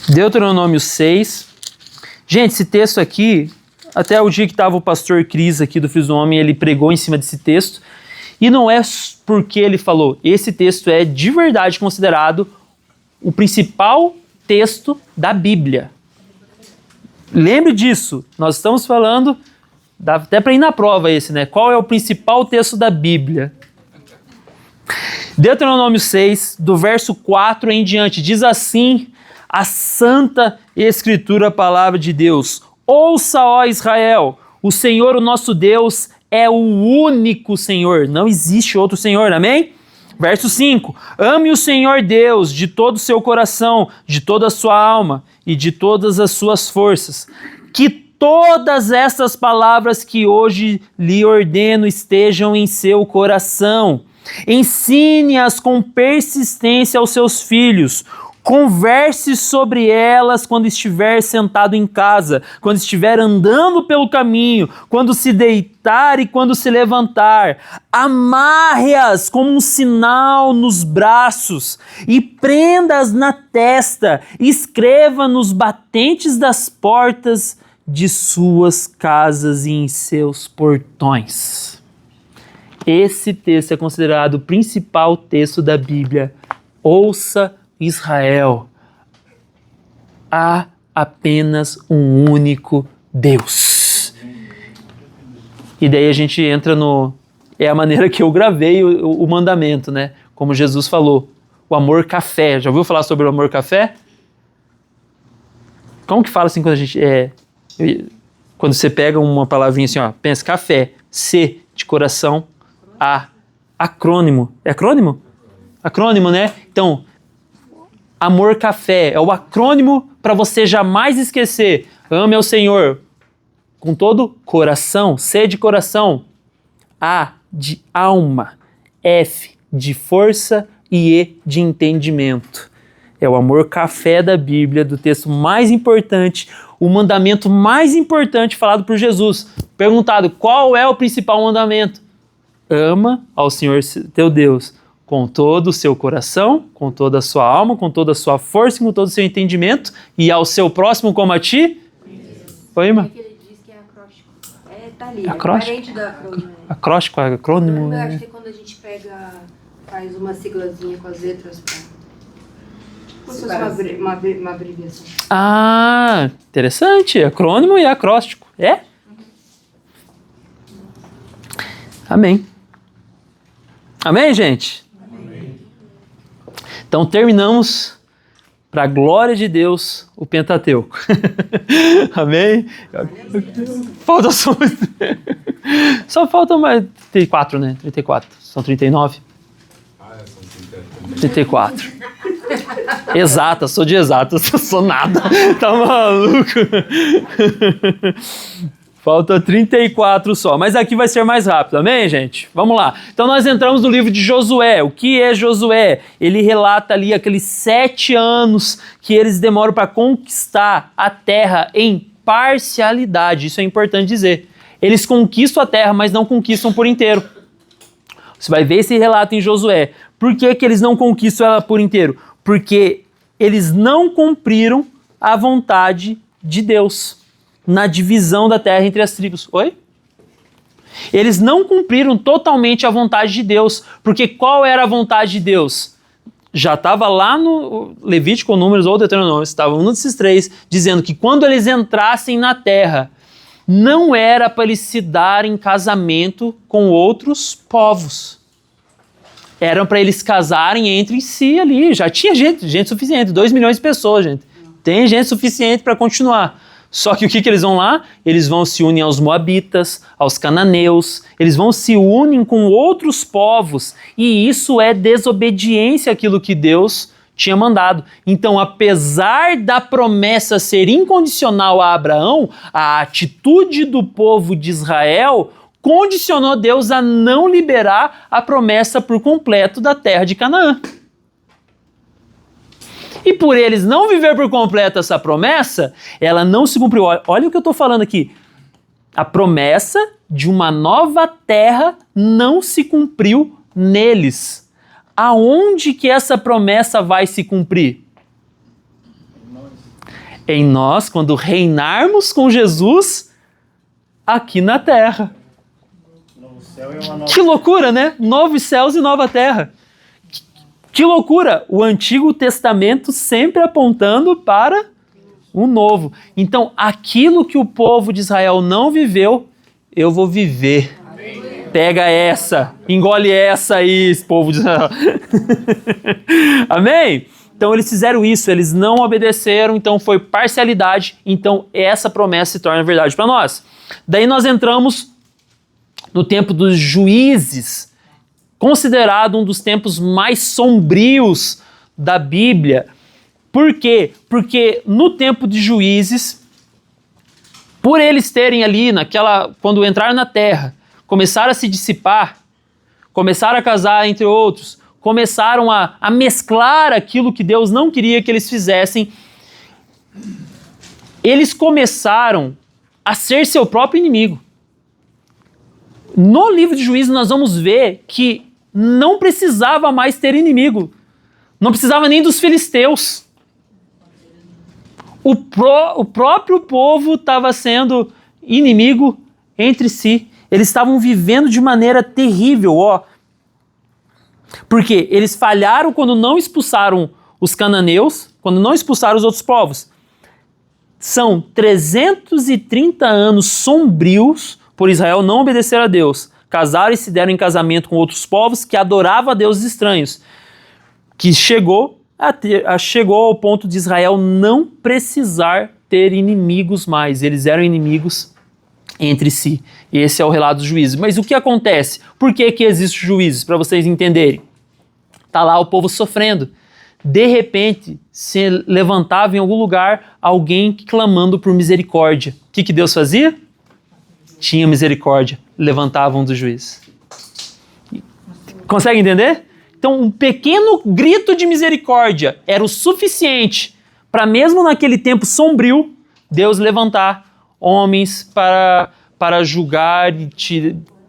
[SPEAKER 1] Deuteronômio 6. Gente, esse texto aqui, até o dia que estava o pastor Cris aqui do Filhos do Homem, ele pregou em cima desse texto. E não é porque ele falou, esse texto é de verdade considerado o principal texto da Bíblia. Lembre disso, nós estamos falando, dá até para ir na prova esse, né? Qual é o principal texto da Bíblia? Deuteronômio 6, do verso 4 em diante, diz assim a Santa Escritura, a palavra de Deus. Ouça, ó Israel, o Senhor, o nosso Deus, é o único Senhor, não existe outro Senhor, amém? Verso 5, ame o Senhor Deus de todo o seu coração, de toda a sua alma e de todas as suas forças. Que todas essas palavras que hoje lhe ordeno estejam em seu coração. Ensine-as com persistência aos seus filhos. Converse sobre elas quando estiver sentado em casa, quando estiver andando pelo caminho, quando se deitar e quando se levantar. Amarre-as como um sinal nos braços e prenda-as na testa. Escreva nos batentes das portas de suas casas e em seus portões. Esse texto é considerado o principal texto da Bíblia. Ouça, Israel, há apenas um único Deus. E daí a gente entra no... É a maneira que eu gravei o mandamento, né? Como Jesus falou, o amor café. Já ouviu falar sobre o amor café? Como que fala assim quando a gente... quando você pega uma palavrinha assim, ó, pensa café, C de coração, A, acrônimo. É acrônimo? Acrônimo, né? Então... Amor Café é o acrônimo para você jamais esquecer. Ame ao Senhor com todo coração, C de coração, A de alma, F de força e E de entendimento. É o amor café da Bíblia, do texto mais importante, o mandamento mais importante falado por Jesus. Perguntado, qual é o principal mandamento? Ama ao Senhor teu Deus com todo o seu coração, com toda a sua alma, com toda a sua força, com todo o seu entendimento, e ao seu próximo como a ti? Oi, irmã?
[SPEAKER 6] É que ele diz que é acróstico. Tá ali,
[SPEAKER 1] acróstico?
[SPEAKER 6] É parente da acrônimo.
[SPEAKER 1] Acróstico, acrônimo.
[SPEAKER 6] Eu acho que é quando a gente faz uma siglazinha com as letras pra... Como se fosse uma abreviação.
[SPEAKER 1] Ah, interessante. Acrônimo e acróstico. É? Amém. Amém, gente? Então terminamos, para a glória de Deus, o Pentateuco. Amém? Falta só faltam mais 34, né? 34. São 39? São 34. Exata, sou de exatas, sou nada. Tá maluco? Falta 34 só, mas aqui vai ser mais rápido, amém, gente? Vamos lá. Então nós entramos no livro de Josué. O que é Josué? Ele relata ali aqueles 7 anos que eles demoram para conquistar a terra em parcialidade. Isso é importante dizer. Eles conquistam a terra, mas não conquistam por inteiro. Você vai ver esse relato em Josué. Por que que eles não conquistam ela por inteiro? Porque eles não cumpriram a vontade de Deus na divisão da terra entre as tribos. Oi? Eles não cumpriram totalmente a vontade de Deus, porque qual era a vontade de Deus? Já estava lá no Levítico, Números ou Deuteronômio, estava um desses três, dizendo que quando eles entrassem na terra, não era para eles se darem em casamento com outros povos. Eram para eles casarem entre si ali. Já tinha gente suficiente, 2 milhões de pessoas, gente. Tem gente suficiente para continuar. Só que o que eles vão lá? Eles vão se unir aos moabitas, aos cananeus, eles vão se unir com outros povos, e isso é desobediência àquilo que Deus tinha mandado. Então, apesar da promessa ser incondicional a Abraão, a atitude do povo de Israel condicionou Deus a não liberar a promessa por completo da terra de Canaã. E por eles não viver por completo essa promessa, ela não se cumpriu. Olha o que eu estou falando aqui. A promessa de uma nova terra não se cumpriu neles. Aonde que essa promessa vai se cumprir? Em nós, quando reinarmos com Jesus aqui na terra.
[SPEAKER 3] Novo céu e uma nova...
[SPEAKER 1] Que loucura, né? Novos céus e nova terra. Que loucura! O Antigo Testamento sempre apontando para o Novo. Então, aquilo que o povo de Israel não viveu, eu vou viver. Amém. Pega essa, engole essa aí, povo de Israel. Amém? Então, eles fizeram isso, eles não obedeceram, então foi parcialidade, então essa promessa se torna verdade para nós. Daí nós entramos no tempo dos juízes, considerado um dos tempos mais sombrios da Bíblia. Por quê? Porque no tempo de Juízes, por eles terem ali, quando entraram na terra, começaram a se dissipar, começaram a casar entre outros, começaram a mesclar aquilo que Deus não queria que eles fizessem, eles começaram a ser seu próprio inimigo. No livro de Juízes nós vamos ver que não precisava mais ter inimigo. Não precisava nem dos filisteus. O próprio povo estava sendo inimigo entre si. Eles estavam vivendo de maneira terrível, ó. Porque eles falharam quando não expulsaram os cananeus, quando não expulsaram os outros povos. São 330 anos sombrios por Israel não obedecer a Deus. Casaram e se deram em casamento com outros povos que adoravam a deuses estranhos. Que chegou ao ponto de Israel não precisar ter inimigos mais. Eles eram inimigos entre si. Esse é o relato dos juízes. Mas o que acontece? Por que existem juízes? Para vocês entenderem. Está lá o povo sofrendo. De repente, se levantava em algum lugar alguém clamando por misericórdia. O que Deus fazia? Tinha misericórdia, levantavam do juiz. Consegue entender? Então, um pequeno grito de misericórdia era o suficiente para, mesmo naquele tempo sombrio, Deus levantar homens para julgar,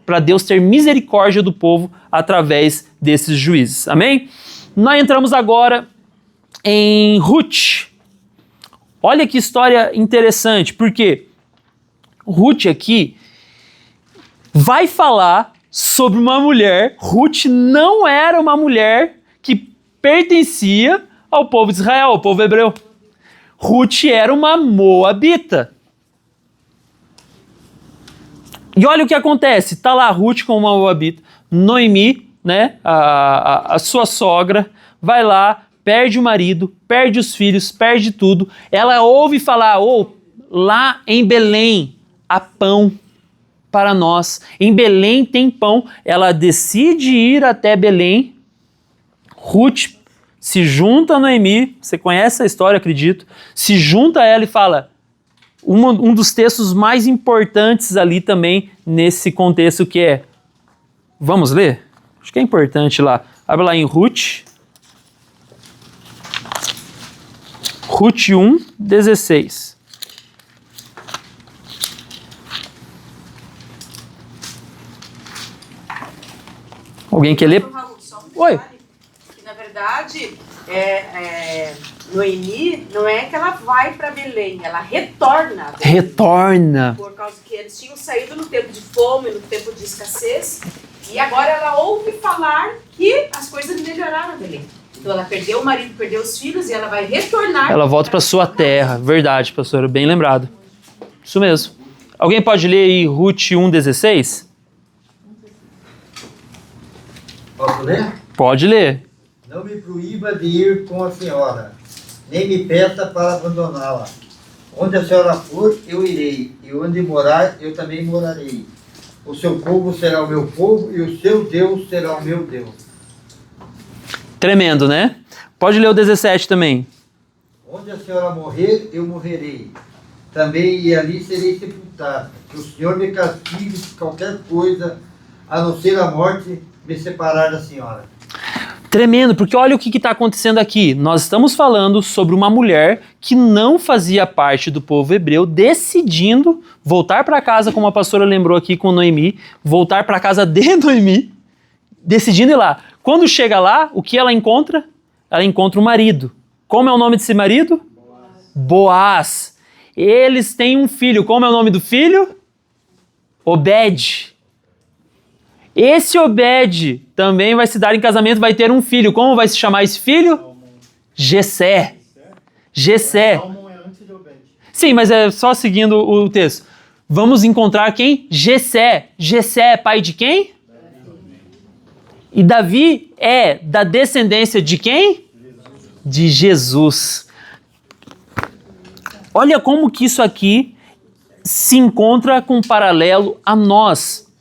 [SPEAKER 1] para Deus ter misericórdia do povo através desses juízes. Amém? Nós entramos agora em Ruth. Olha que história interessante, porque Ruth aqui vai falar sobre uma mulher. Ruth não era uma mulher que pertencia ao povo de Israel, ao povo hebreu. Ruth era uma moabita. E olha o que acontece. Está lá Ruth com uma moabita. Noemi, né, a sua sogra, vai lá, perde o marido, perde os filhos, perde tudo. Ela ouve falar, lá em Belém há pão para nós. Em Belém tem pão. Ela decide ir até Belém. Ruth se junta a Noemi. Você conhece a história, acredito. Se junta a ela e fala, um dos textos mais importantes ali também nesse contexto que é, vamos ler? Acho que é importante lá. Abre lá em Ruth. Ruth 1, 16. Alguém quer ler?
[SPEAKER 7] Raul, só um
[SPEAKER 1] Oi.
[SPEAKER 7] detalhe, que na verdade, Noemi, não é que ela vai para Belém, ela retorna. a Belém.
[SPEAKER 1] Retorna.
[SPEAKER 7] Por causa que eles tinham saído no tempo de fome, no tempo de escassez, e agora ela ouve falar que as coisas melhoraram a Belém. Então ela perdeu o marido, perdeu os filhos e ela vai retornar.
[SPEAKER 1] Ela volta para sua terra. Verdade, pastora, bem lembrado. Isso mesmo. Alguém pode ler aí Ruth 1,16?
[SPEAKER 3] Posso ler?
[SPEAKER 1] Pode ler.
[SPEAKER 3] Não me proíba de ir com a senhora, nem me peça para abandoná-la. Onde a senhora for, eu irei, e onde morar, eu também morarei. O seu povo será o meu povo, e o seu Deus será o meu Deus.
[SPEAKER 1] Tremendo, né? Pode ler o 17 também.
[SPEAKER 3] Onde a senhora morrer, eu morrerei. Também e ali serei sepultado. Que o Senhor me castigue se qualquer coisa, a não ser a morte, me separar da senhora.
[SPEAKER 1] Tremendo, porque olha o que está acontecendo aqui. Nós estamos falando sobre uma mulher que não fazia parte do povo hebreu, decidindo voltar para casa, como a pastora lembrou aqui com Noemi, voltar para casa de Noemi, decidindo ir lá. Quando chega lá, o que ela encontra? Ela encontra o marido. Como é o nome desse marido? Boaz. Eles têm um filho. Como é o nome do filho? Obed. Esse Obed também vai se dar em casamento, vai ter um filho. Como vai se chamar esse filho? Jessé. Jessé.
[SPEAKER 3] Salmão é antes de Obed.
[SPEAKER 1] Sim, mas é só seguindo o texto. Vamos encontrar quem? Jessé. Jessé é pai de quem? E Davi é da descendência de quem? De Jesus. Olha como que isso aqui se encontra com um paralelo a nós.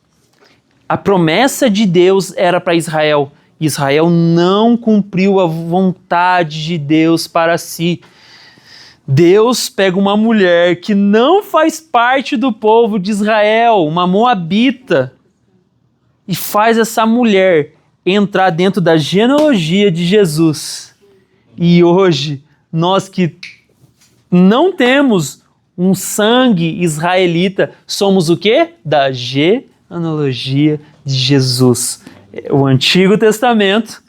[SPEAKER 1] A promessa de Deus era para Israel. Israel não cumpriu a vontade de Deus para si. Deus pega uma mulher que não faz parte do povo de Israel, uma moabita, e faz essa mulher entrar dentro da genealogia de Jesus. E hoje, nós que não temos um sangue israelita, somos o quê? Da genealogia de Jesus. O Antigo Testamento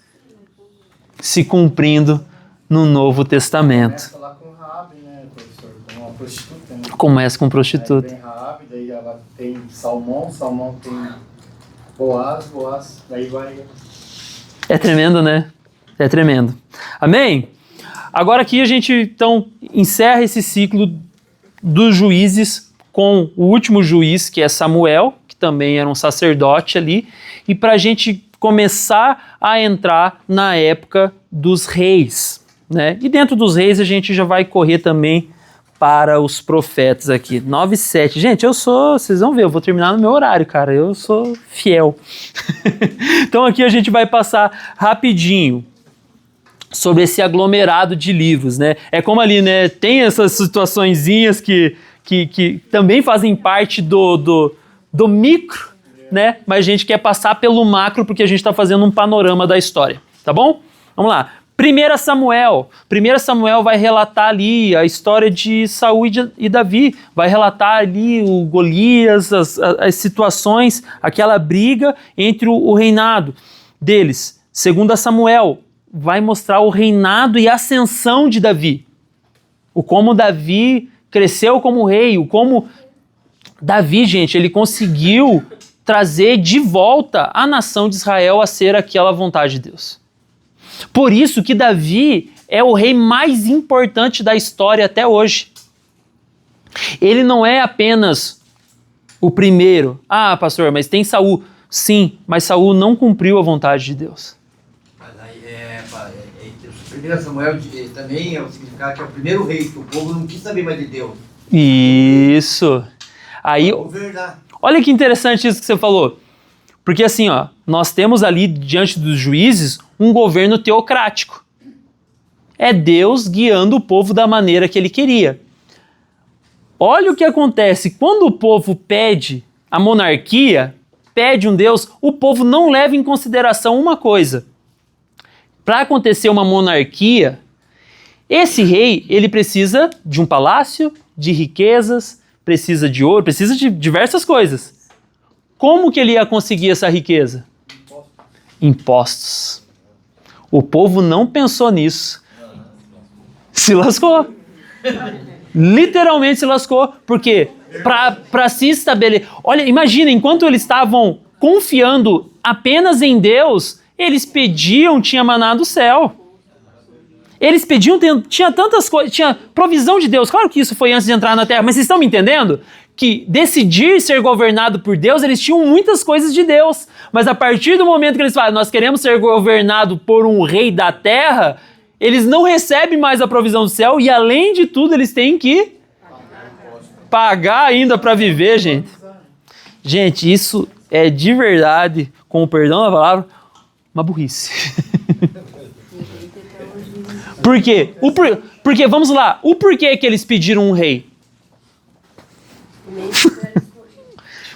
[SPEAKER 1] se cumprindo no Novo Testamento.
[SPEAKER 3] Começa lá com Raabe, né, professor? Com uma prostituta, né?
[SPEAKER 1] Começa com prostituta.
[SPEAKER 3] Aí vem Raabe, daí ela tem Salmão, Salmão tem Boaz, Boaz, daí vai...
[SPEAKER 1] É tremendo, né? É tremendo. Amém? Agora aqui a gente, então, encerra esse ciclo dos juízes com o último juiz, que é Samuel, que também era um sacerdote ali, e para a gente começar a entrar na época dos reis, né? E dentro dos reis a gente já vai correr também para os profetas aqui. 9:07. Gente, vocês vão ver, eu vou terminar no meu horário, cara. Eu sou fiel. Então aqui a gente vai passar rapidinho sobre esse aglomerado de livros, né? É como ali, né? Tem essas situaçõezinhas que também fazem parte do micro, né? Mas a gente quer passar pelo macro porque a gente está fazendo um panorama da história, tá bom? Vamos lá. 1 Samuel. 1 Samuel vai relatar ali a história de Saul e Davi. Vai relatar ali o Golias, as situações, aquela briga entre o reinado deles. 2 Samuel vai mostrar o reinado e a ascensão de Davi. O como Davi cresceu como rei, o como Davi, gente, ele conseguiu trazer de volta a nação de Israel a ser aquela vontade de Deus. Por isso que Davi é o rei mais importante da história até hoje. Ele não é apenas o primeiro. Ah, pastor, mas tem Saul. Sim, mas Saul não cumpriu a vontade de Deus.
[SPEAKER 8] Mas aí, 1 Samuel também é o significado que é o primeiro rei, que o povo não quis saber mais de Deus.
[SPEAKER 1] Isso. Aí,
[SPEAKER 8] Governar.
[SPEAKER 1] olha que interessante isso que você falou. Porque assim, ó, nós temos ali diante dos juízes um governo teocrático. É Deus guiando o povo da maneira que ele queria. Olha o que acontece. Quando o povo pede a monarquia, pede um Deus, o povo não leva em consideração uma coisa. Para acontecer uma monarquia, esse rei, ele precisa de um palácio, de riquezas, precisa de ouro, precisa de diversas coisas. Como que ele ia conseguir essa riqueza? Impostos. O povo não pensou nisso. Se lascou. Literalmente se lascou. Por quê? Para se estabelecer. Olha, imagina, enquanto eles estavam confiando apenas em Deus, eles pediam, tinha maná do céu. Eles pediam, tinha tantas coisas, tinha provisão de Deus. Claro que isso foi antes de entrar na terra, mas vocês estão me entendendo? Que decidir ser governado por Deus, eles tinham muitas coisas de Deus. Mas a partir do momento que eles falam, nós queremos ser governado por um rei da terra, eles não recebem mais a provisão do céu e, além de tudo, eles têm que pagar ainda para viver, gente. Gente, isso é de verdade, com o perdão da palavra, uma burrice. Por quê? Porque, vamos lá, o porquê que eles pediram um rei?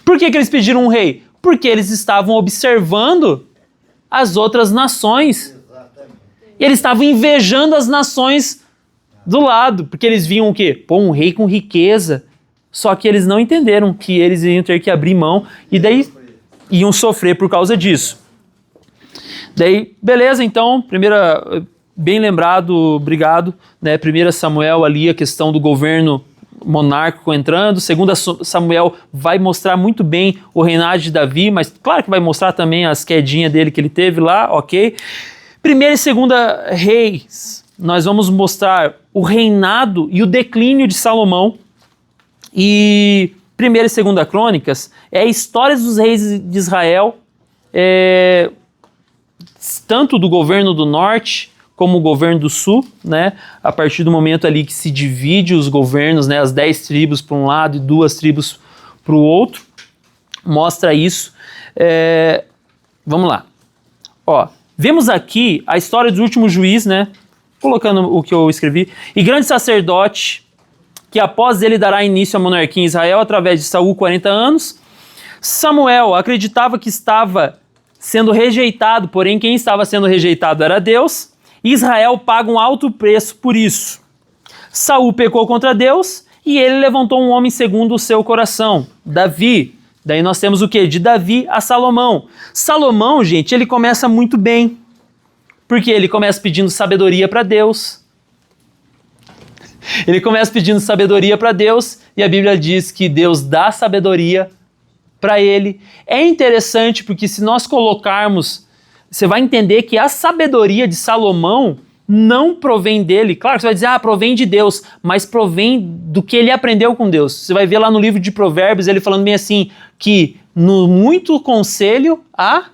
[SPEAKER 1] Por que eles pediram um rei? Porque eles estavam observando as outras nações. E eles estavam invejando as nações do lado. Porque eles viam o quê? Pô, um rei com riqueza. Só que eles não entenderam que eles iam ter que abrir mão. E daí iam sofrer por causa disso. Daí, beleza, então, bem lembrado, obrigado. Né? 1 Samuel ali, a questão do governo monárquico entrando. 2 Samuel vai mostrar muito bem o reinado de Davi, mas claro que vai mostrar também as quedinhas dele que ele teve lá, ok? 1 e 2 Reis, nós vamos mostrar o reinado e o declínio de Salomão. E 1 e 2 Crônicas é a história dos reis de Israel, tanto do governo do norte como o governo do sul, né? A partir do momento ali que se divide os governos, né? As 10 tribos para um lado e 2 tribos para o outro, mostra isso. Vamos lá. Ó, vemos aqui a história do último juiz, né? Colocando o que eu escrevi. E grande sacerdote, que após ele dará início à monarquia em Israel através de Saul, 40 anos. Samuel acreditava que estava sendo rejeitado, porém quem estava sendo rejeitado era Deus. Israel paga um alto preço por isso. Saul pecou contra Deus e ele levantou um homem segundo o seu coração, Davi. Daí nós temos o quê? De Davi a Salomão. Salomão, gente, ele começa muito bem, porque ele começa pedindo sabedoria para Deus. Ele começa pedindo sabedoria para Deus e a Bíblia diz que Deus dá sabedoria para ele. É interessante porque se nós colocarmos, você vai entender que a sabedoria de Salomão não provém dele. Claro que você vai dizer, provém de Deus, mas provém do que ele aprendeu com Deus. Você vai ver lá no livro de Provérbios, ele falando bem assim, que no muito conselho há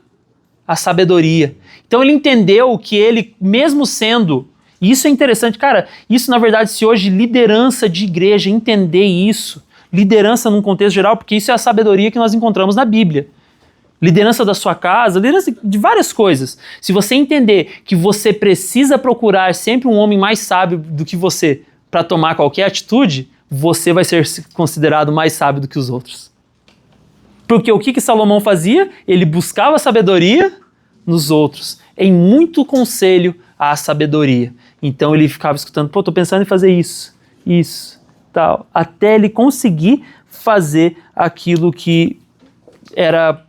[SPEAKER 1] a sabedoria. Então ele entendeu que ele, mesmo sendo, e isso é interessante, cara, isso na verdade se hoje liderança de igreja entender isso, liderança num contexto geral, porque isso é a sabedoria que nós encontramos na Bíblia. Liderança da sua casa, liderança de várias coisas. Se você entender que você precisa procurar sempre um homem mais sábio do que você para tomar qualquer atitude, você vai ser considerado mais sábio do que os outros. Porque o que Salomão fazia? Ele buscava sabedoria nos outros. Em muito conselho há sabedoria. Então ele ficava escutando, tô pensando em fazer isso, tal. Até ele conseguir fazer aquilo que era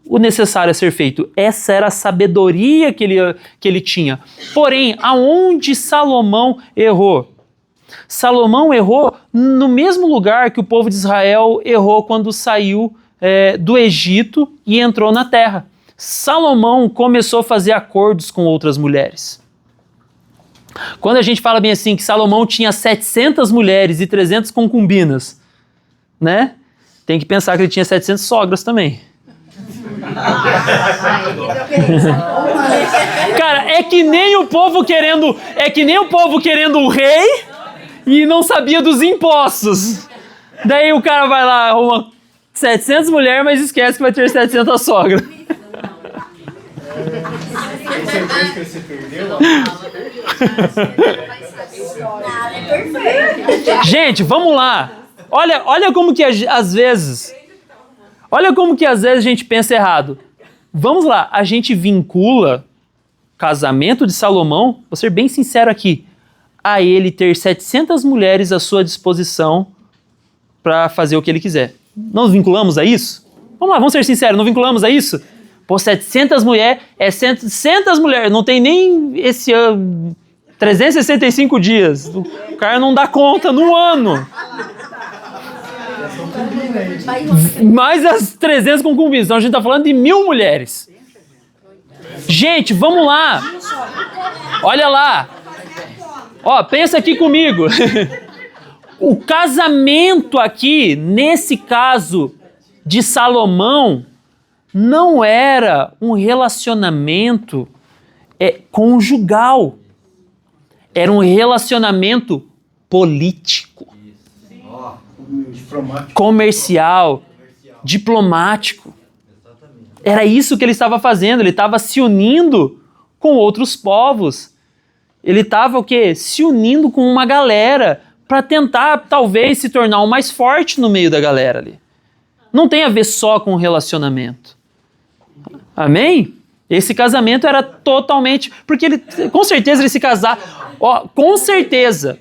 [SPEAKER 1] o necessário a ser feito. Essa era a sabedoria que ele tinha. Porém, aonde Salomão errou? Salomão errou no mesmo lugar que o povo de Israel errou quando saiu do Egito e entrou na terra. Salomão começou a fazer acordos com outras mulheres. Quando a gente fala bem assim, que Salomão tinha 700 mulheres e 300 concubinas, né? Tem que pensar que ele tinha 700 sogras também. Cara, é que nem o povo querendo o rei e não sabia dos impostos. Daí o cara vai lá, arruma 700 mulheres, mas esquece que vai ter 700 sogras.
[SPEAKER 3] Que você perdeu,
[SPEAKER 1] Gente, vamos lá. Olha como que às vezes a gente pensa errado. Vamos lá, a gente vincula casamento de Salomão, vou ser bem sincero aqui, a ele ter 700 mulheres à sua disposição para fazer o que ele quiser. Não nos vinculamos a isso? Vamos lá, vamos ser sinceros, não vinculamos a isso? Pô, 700 mulheres, 700 mulheres, não tem nem esse ano, 365 dias. O cara não dá conta no ano. Mais as 300 concubinas. Então a gente tá falando de 1000 mulheres. Gente, vamos lá. Olha lá. Ó, pensa aqui comigo. O casamento aqui, nesse caso de Salomão, não era um relacionamento conjugal. Era um relacionamento político, comercial, diplomático. Era isso que ele estava fazendo. Ele estava se unindo com outros povos. Ele estava o quê? Se unindo com uma galera para tentar, talvez, se tornar o mais forte no meio da galera ali. Não tem a ver só com o relacionamento. Amém? Esse casamento era totalmente... Porque ele, com certeza, ele se casar... Ó, com certeza.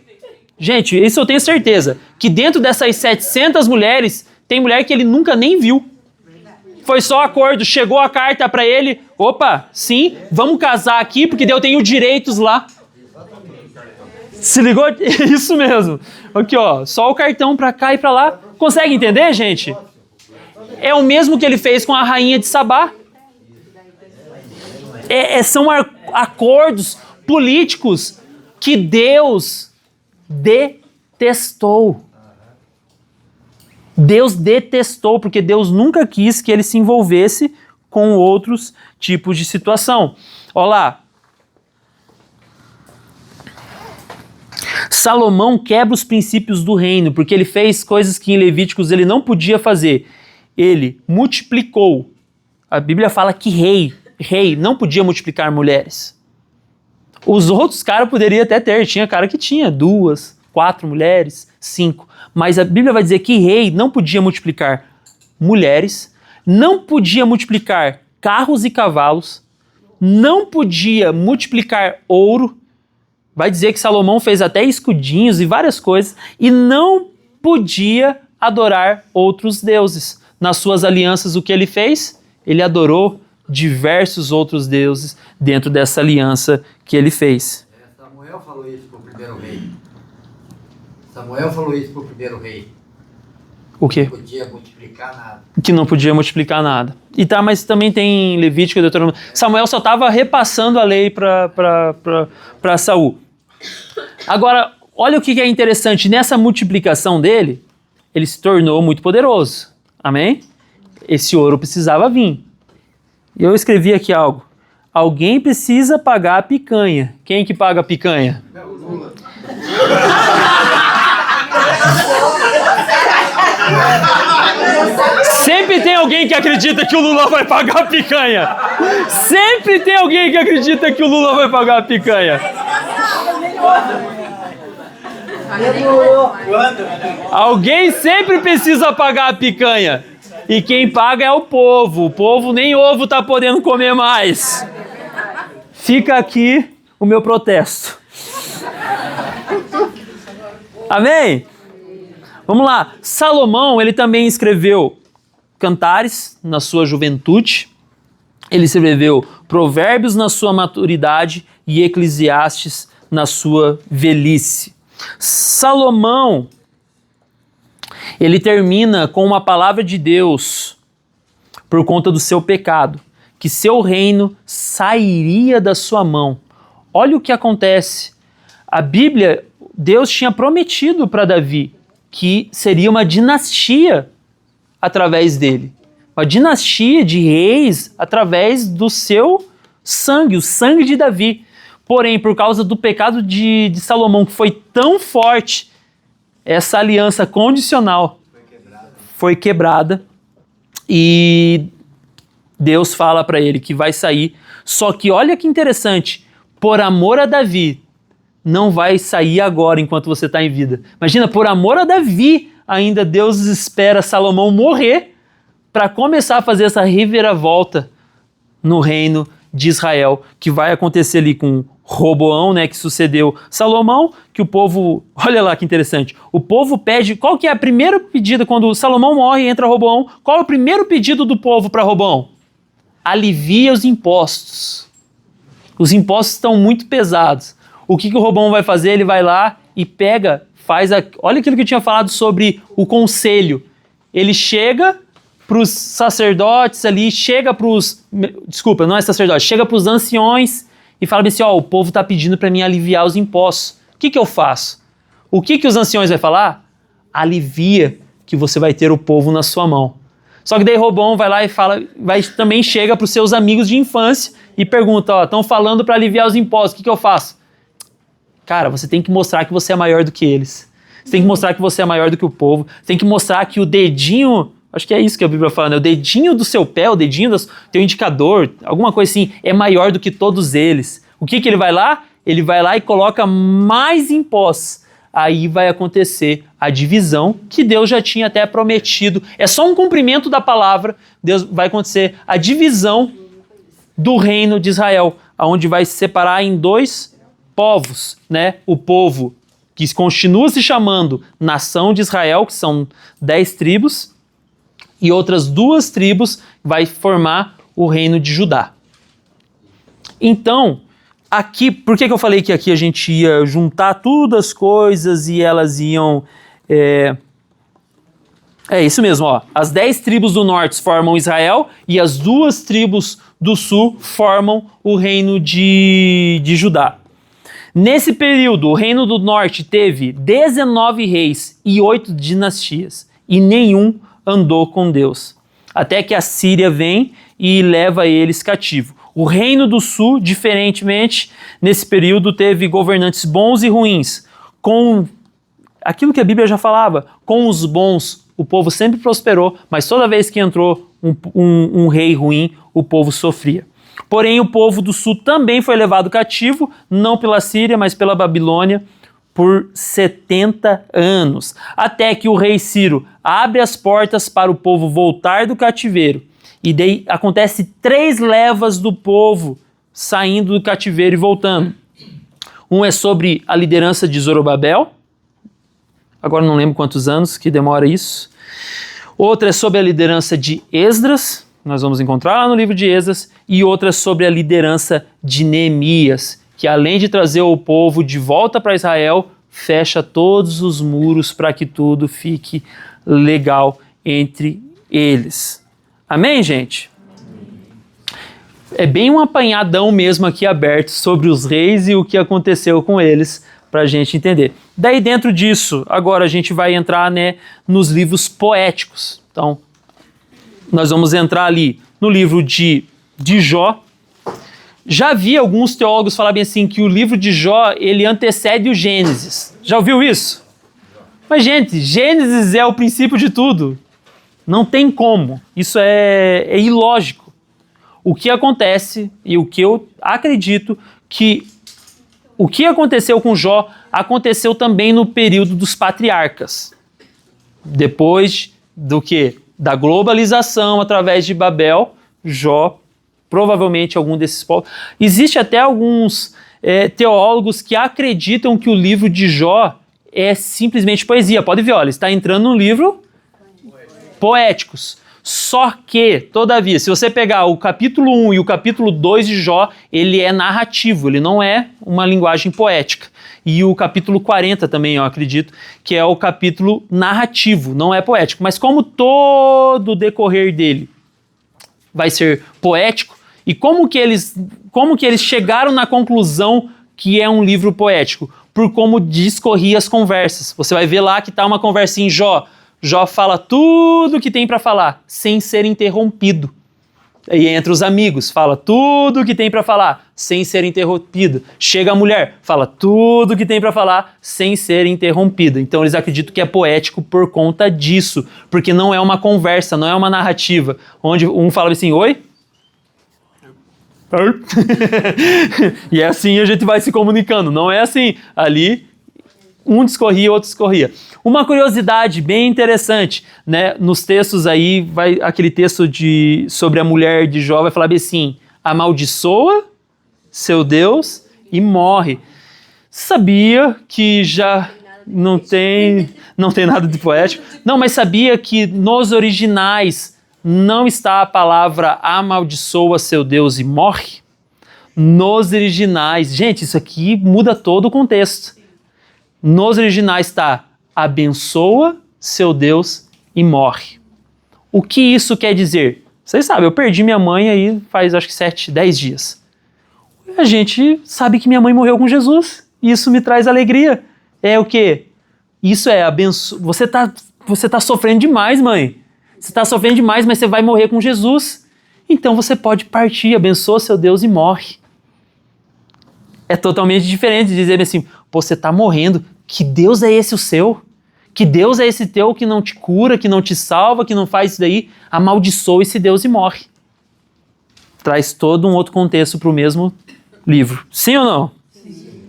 [SPEAKER 1] Gente, isso eu tenho certeza. Que dentro dessas 700 mulheres, tem mulher que ele nunca nem viu. Foi só acordo. Chegou a carta para ele. Opa, sim, vamos casar aqui, porque eu tenho direitos lá. Se ligou? Isso mesmo. Aqui, ó, só o cartão para cá e para lá. Consegue entender, gente? É o mesmo que ele fez com a rainha de Sabá. São acordos políticos que Deus detestou. Deus detestou, porque Deus nunca quis que ele se envolvesse com outros tipos de situação. Olha lá. Salomão quebra os princípios do reino, porque ele fez coisas que em Levíticos ele não podia fazer. Ele multiplicou. A Bíblia fala que rei não podia multiplicar mulheres. Os outros caras poderiam até ter, tinha cara que tinha 2, 4 mulheres, 5. Mas a Bíblia vai dizer que rei não podia multiplicar mulheres, não podia multiplicar carros e cavalos, não podia multiplicar ouro. Vai dizer que Salomão fez até escudinhos e várias coisas, e não podia adorar outros deuses. Nas suas alianças, o que ele fez? Ele adorou diversos outros deuses dentro dessa aliança que ele fez.
[SPEAKER 8] Samuel falou isso para o primeiro rei. Samuel falou isso para o primeiro rei.
[SPEAKER 1] O quê?
[SPEAKER 8] Não podia multiplicar nada.
[SPEAKER 1] Que não podia multiplicar nada. E tá, mas também tem Levítico e Deuteronômio. Samuel só estava repassando a lei para Saul. Agora, olha o que é interessante. Nessa multiplicação dele, ele se tornou muito poderoso. Amém? Esse ouro precisava vir. E eu escrevi aqui algo. Alguém precisa pagar a picanha. Quem que paga a picanha? Lula. Sempre tem alguém que acredita que o Lula vai pagar a picanha. Sempre tem alguém que acredita que o Lula vai pagar a picanha. Alguém sempre precisa pagar a picanha. E quem paga é o povo. O povo nem ovo tá podendo comer mais. Fica aqui o meu protesto. Amém? Vamos lá. Salomão, ele também escreveu Cantares na sua juventude. Ele escreveu Provérbios na sua maturidade e Eclesiastes na sua velhice. Salomão, ele termina com uma palavra de Deus por conta do seu pecado, que seu reino sairia da sua mão. Olha o que acontece. A Bíblia, Deus tinha prometido para Davi que seria uma dinastia através dele. Uma dinastia de reis através do seu sangue, o sangue de Davi. Porém, por causa do pecado de Salomão, que foi tão forte, essa aliança condicional foi quebrada e Deus fala para ele que vai sair. Só que olha que interessante, por amor a Davi, não vai sair agora enquanto você está em vida. Imagina, por amor a Davi, ainda Deus espera Salomão morrer para começar a fazer essa reviravolta no reino de Israel, que vai acontecer ali com Roboão, né, que sucedeu Salomão, que o povo, olha lá que interessante, o povo pede, qual que é a primeira pedida quando Salomão morre e entra Roboão, qual é o primeiro pedido do povo para Roboão? alivia os impostos. Os impostos estão muito pesados. O que o Roboão vai fazer? Ele vai lá e pega, olha aquilo que eu tinha falado sobre o conselho. Ele chega para os sacerdotes ali, chega para os anciões e fala assim, o povo está pedindo para mim aliviar os impostos. O que eu faço? O que os anciões vão falar? Alivia que você vai ter o povo na sua mão. Só que daí Roboão vai lá e também chega para os seus amigos de infância e pergunta, estão falando para aliviar os impostos, o que eu faço? Cara, você tem que mostrar que você é maior do que eles. Você tem que mostrar que você é maior do que o povo. Você tem que mostrar que o dedinho, acho que é isso que a Bíblia fala, né? O dedinho do seu pé, o dedinho do teu indicador, alguma coisa assim, é maior do que todos eles. O que ele vai lá? Ele vai lá e coloca mais impostos. Aí vai acontecer a divisão que Deus já tinha até prometido. É só um cumprimento da palavra. Deus vai acontecer a divisão do reino de Israel, onde vai se separar em 2 povos, né? O povo que continua se chamando Nação de Israel, que são 10 tribos, e outras 2 tribos vai formar o reino de Judá. Então, aqui, por que eu falei que aqui a gente ia juntar todas as coisas e elas iam... É isso mesmo, as 10 tribos do norte formam Israel e as 2 tribos do sul formam o reino de Judá. Nesse período, o reino do norte teve 19 reis e 8 dinastias, e nenhum andou com Deus, até que a Síria vem e leva eles cativo. O reino do sul, diferentemente, nesse período teve governantes bons e ruins. Com aquilo que a Bíblia já falava, com os bons o povo sempre prosperou, mas toda vez que entrou um rei ruim, o povo sofria. Porém, o povo do sul também foi levado cativo, não pela Síria, mas pela Babilônia, por 70 anos, até que o rei Ciro abre as portas para o povo voltar do cativeiro. E daí acontece 3 levas do povo saindo do cativeiro e voltando. Um é sobre a liderança de Zorobabel, agora não lembro quantos anos que demora isso. Outra é sobre a liderança de Esdras, nós vamos encontrar lá no livro de Esdras, e outra sobre a liderança de Neemias, que além de trazer o povo de volta para Israel, fecha todos os muros para que tudo fique legal entre eles. Amém, gente? É bem um apanhadão mesmo aqui aberto sobre os reis e o que aconteceu com eles, para a gente entender. Daí dentro disso, agora a gente vai entrar, né, nos livros poéticos. Então, nós vamos entrar ali no livro de Jó. Já vi alguns teólogos falarem assim que o livro de Jó, ele antecede o Gênesis. Já ouviu isso? Mas, gente, Gênesis é o princípio de tudo. Não tem como. Isso é ilógico. O que acontece e o que eu acredito que o que aconteceu com Jó aconteceu também no período dos patriarcas. Depois do quê? Da globalização através de Babel, Jó, provavelmente algum desses povos. Existe até alguns teólogos que acreditam que o livro de Jó é simplesmente poesia. Pode ver, olha, está entrando no livro poéticos. Só que, todavia, se você pegar o capítulo 1 e o capítulo 2 de Jó, ele é narrativo, ele não é uma linguagem poética. E o capítulo 40 também, eu acredito, que é o capítulo narrativo, não é poético. Mas como todo o decorrer dele vai ser poético, e como que eles chegaram na conclusão que é um livro poético? Por como discorria as conversas. Você vai ver lá que está uma conversinha em Jó. Jó fala tudo que tem para falar, sem ser interrompido. E entre os amigos, fala tudo que tem para falar, sem ser interrompido. Chega a mulher, fala tudo que tem para falar, sem ser interrompido. Então eles acreditam que é poético por conta disso, porque não é uma conversa, não é uma narrativa, onde um fala assim, oi? E é assim a gente vai se comunicando, não é assim, ali um discorria, outro discorria. Uma curiosidade bem interessante, né? Nos textos aí, vai aquele texto sobre a mulher de Jó, vai falar bem assim, amaldiçoa seu Deus e morre. Sabia que já não tem nada de poético? Não, mas sabia que nos originais não está a palavra amaldiçoa seu Deus e morre? Nos originais, gente, isso aqui muda todo o contexto. Nos originais está abençoa seu Deus e morre. O que isso quer dizer? Vocês sabem, eu perdi minha mãe aí faz acho que 7, 10 dias. A gente sabe que minha mãe morreu com Jesus. E isso me traz alegria. É o quê? Isso é abençoa. Você tá sofrendo demais, mãe. Você está sofrendo demais, mas você vai morrer com Jesus. Então você pode partir, abençoa seu Deus e morre. É totalmente diferente de dizer assim, pô, você está morrendo. Que Deus é esse o seu? Que Deus é esse teu que não te cura, que não te salva, que não faz isso daí? Amaldiçoa esse Deus e morre. Traz todo um outro contexto para o mesmo livro. Sim ou não? Sim.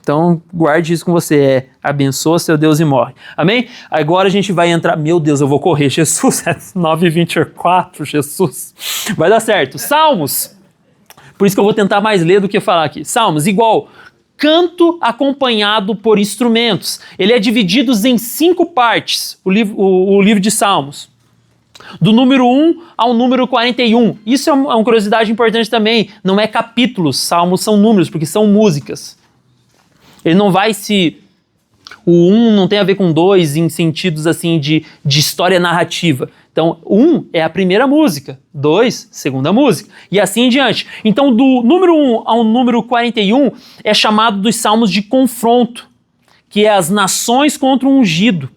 [SPEAKER 1] Então, guarde isso com você. Abençoa seu Deus e morre. Amém? Agora a gente vai entrar... Meu Deus, eu vou correr. Jesus, 9:24, Jesus. Vai dar certo. Salmos. Por isso que eu vou tentar mais ler do que falar aqui. Salmos, igual... Canto acompanhado por instrumentos. Ele é dividido em 5 partes, o livro de Salmos. Do número 1 ao número 41. Isso é uma curiosidade importante também. Não é capítulos, Salmos são números, porque são músicas. Ele não vai se... O 1 não tem a ver com 2 em sentidos assim de história narrativa. Então, 1 é a primeira música, 2, segunda música, e assim em diante. Então, do número 1 ao número 41 é chamado dos salmos de confronto, que é as nações contra o ungido.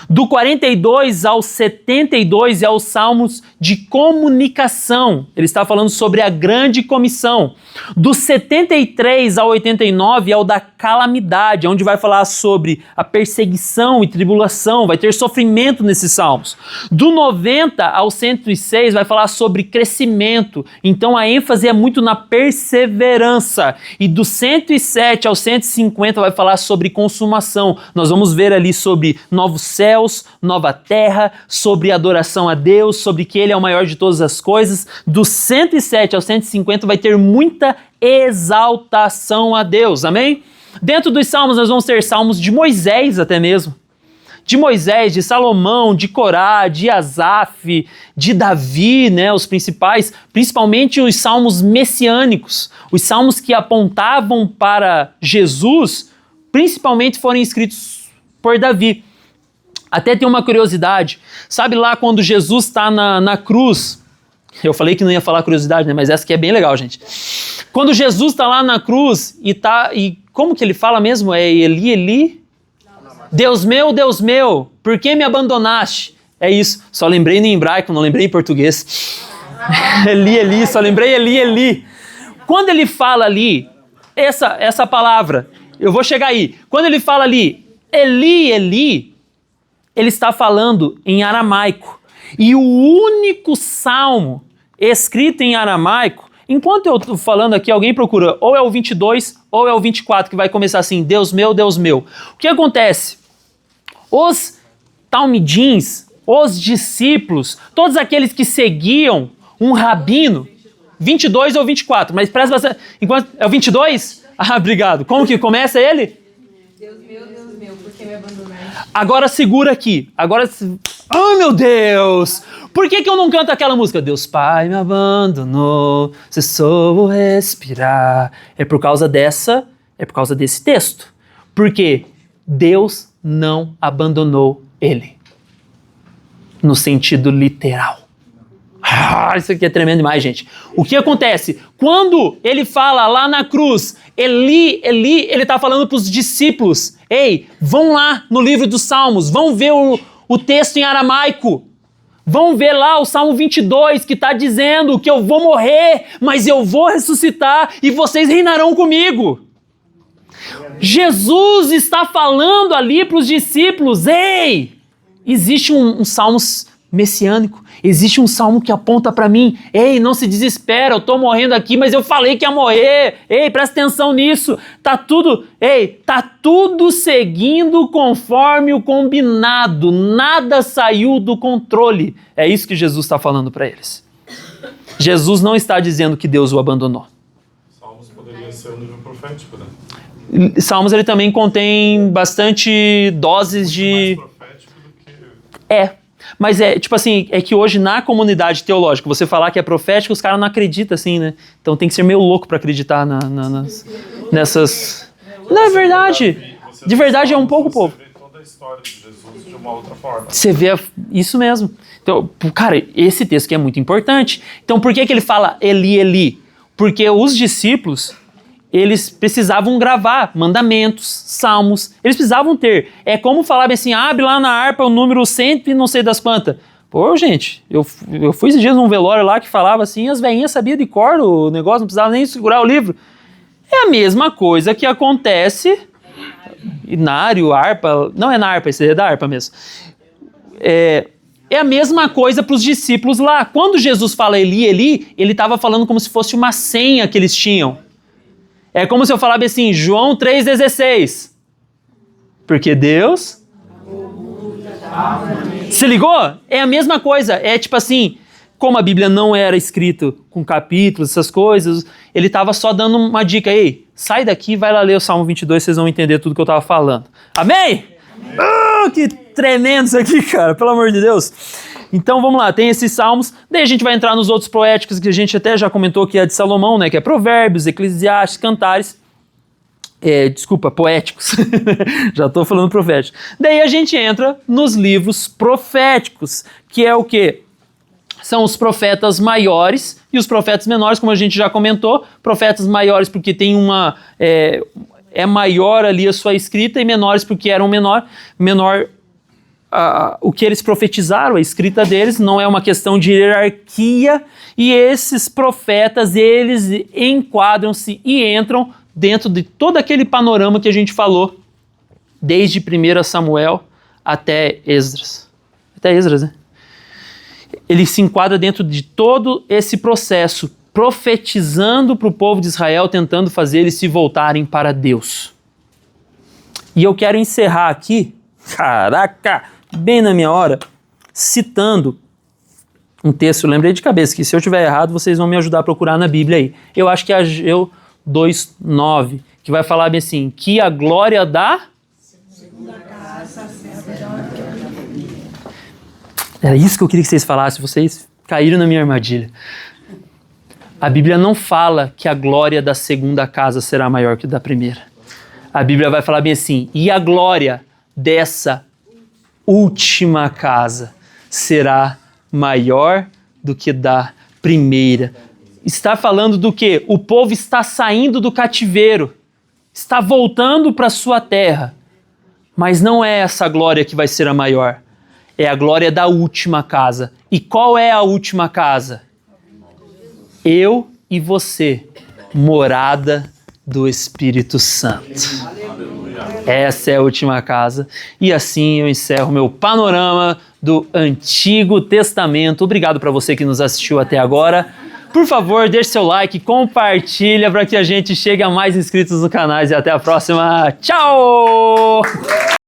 [SPEAKER 1] Do 42 ao 72 é os salmos de comunicação. Ele está falando sobre a grande comissão. Do 73 ao 89 é o da calamidade, onde vai falar sobre a perseguição e tribulação, vai ter sofrimento nesses salmos. Do 90 ao 106 vai falar sobre crescimento, então a ênfase é muito na perseverança. E do 107 ao 150 vai falar sobre consumação. Nós vamos ver ali sobre novos céus, nova terra, sobre adoração a Deus, sobre que Ele é o maior de todas as coisas. Do 107 ao 150 vai ter muita exaltação a Deus, amém? Dentro dos salmos nós vamos ter salmos de Moisés até mesmo. De Moisés, de Salomão, de Corá, de Asaf, de Davi, né, os principais, principalmente os salmos messiânicos, os salmos que apontavam para Jesus, principalmente foram escritos por Davi. Até tem uma curiosidade, sabe lá quando Jesus está na cruz, eu falei que não ia falar curiosidade, né, mas essa aqui é bem legal, gente. Quando Jesus está lá na cruz e como que ele fala mesmo? É Eli, Eli? Deus meu, por que me abandonaste? É isso, só lembrei no hebraico, não lembrei em português. Eli, Eli, só lembrei Eli, Eli. Quando ele fala ali, essa palavra, eu vou chegar aí. Quando ele fala ali, Eli, Eli, ele está falando em aramaico. E o único salmo escrito em aramaico, enquanto eu estou falando aqui, alguém procura, ou é o 22 ou é o 24, que vai começar assim, Deus meu, Deus meu. O que acontece? Os talmidins, os discípulos, todos aqueles que seguiam um rabino, 22 ou 24, mas presta bastante, enquanto é o 22? Ah, obrigado. Como que começa ele?
[SPEAKER 6] Deus meu, por que me abandonaste?
[SPEAKER 1] Agora segura aqui. Agora, oh meu Deus! Por que eu não canto aquela música? Deus Pai me abandonou, cessou o respirar. É por causa desse texto. Porque Deus não abandonou ele. No sentido literal. Isso aqui é tremendo demais, gente. O que acontece? Quando ele fala lá na cruz, Eli, Eli, ele está falando para os discípulos. Ei, vão lá no livro dos Salmos, vão ver o texto em aramaico. Vão ver lá o Salmo 22, que está dizendo que eu vou morrer, mas eu vou ressuscitar e vocês reinarão comigo. Jesus está falando ali para os discípulos, ei, existe um salmo messiânico, existe um salmo que aponta para mim, ei, não se desespera, eu estou morrendo aqui, mas eu falei que ia morrer, ei, presta atenção nisso, tá tudo seguindo conforme o combinado, nada saiu do controle, é isso que Jesus está falando para eles. Jesus não está dizendo que Deus o abandonou.
[SPEAKER 9] Salmos poderia ser um livro profético, né?
[SPEAKER 1] Salmos ele também contém bastante doses de...
[SPEAKER 9] Mais profético do que...
[SPEAKER 1] Mas é, tipo assim, é que hoje na comunidade teológica, você falar que é profético, os caras não acreditam assim, né? Então tem que ser meio louco para acreditar nessas... Não, é verdade. De verdade é um pouco o povo.
[SPEAKER 9] Você vê toda a história de Jesus de uma outra forma.
[SPEAKER 1] Você vê isso mesmo. Então, cara, esse texto aqui é muito importante. Então, por que ele fala Eli, Eli? Porque os discípulos, eles precisavam gravar mandamentos, salmos. Eles precisavam ter. É como falar assim, abre lá na harpa o número 100 e não sei das quantas. Pô, gente, eu fui esses dias num velório lá que falava assim, as velhinhas sabiam de cor o negócio, não precisava nem segurar o livro. É a mesma coisa que acontece... Inário, harpa, não é na harpa, esse é da harpa mesmo. É a mesma coisa para os discípulos lá. Quando Jesus fala Eli, Eli, ele estava falando como se fosse uma senha que eles tinham. É como se eu falasse assim, João 3,16. Porque Deus... Se ligou? É a mesma coisa. É tipo assim, como a Bíblia não era escrita com capítulos, essas coisas, ele estava só dando uma dica. Ei, sai daqui e vai lá ler o Salmo 22, vocês vão entender tudo que eu estava falando. Amém? Que tremendo isso aqui, cara, pelo amor de Deus. Então vamos lá, tem esses salmos, daí a gente vai entrar nos outros poéticos que a gente até já comentou que é de Salomão, né, que é Provérbios, Eclesiastes, Cantares. Poéticos. Já estou falando profético. Daí a gente entra nos livros proféticos, que é o quê? São os profetas maiores e os profetas menores, como a gente já comentou. Profetas maiores porque tem uma... É maior ali a sua escrita, e menores porque eram menor o que eles profetizaram, a escrita deles, não é uma questão de hierarquia, e esses profetas, eles enquadram-se e entram dentro de todo aquele panorama que a gente falou, desde 1 Samuel até Esdras. Até Esdras, né? Ele se enquadra dentro de todo esse processo, profetizando para o povo de Israel, tentando fazer eles se voltarem para Deus. E eu quero encerrar aqui, caraca, bem na minha hora, citando um texto, eu lembrei de cabeça, que se eu estiver errado, vocês vão me ajudar a procurar na Bíblia aí. Eu acho que é Ageu 2:9, que vai falar bem assim, que a glória da... Era isso que eu queria que vocês falassem, vocês caíram na minha armadilha. A Bíblia não fala que a glória da segunda casa será maior que da primeira. A Bíblia vai falar bem assim, e a glória dessa última casa será maior do que da primeira. Está falando do quê? O povo está saindo do cativeiro, está voltando para sua terra, mas não é essa glória que vai ser a maior. É a glória da última casa. E qual é a última casa? Eu e você, morada do Espírito Santo. Essa é a última casa. E assim eu encerro meu panorama do Antigo Testamento. Obrigado para você que nos assistiu até agora. Por favor, deixe seu like, compartilha para que a gente chegue a mais inscritos no canal. E até a próxima. Tchau!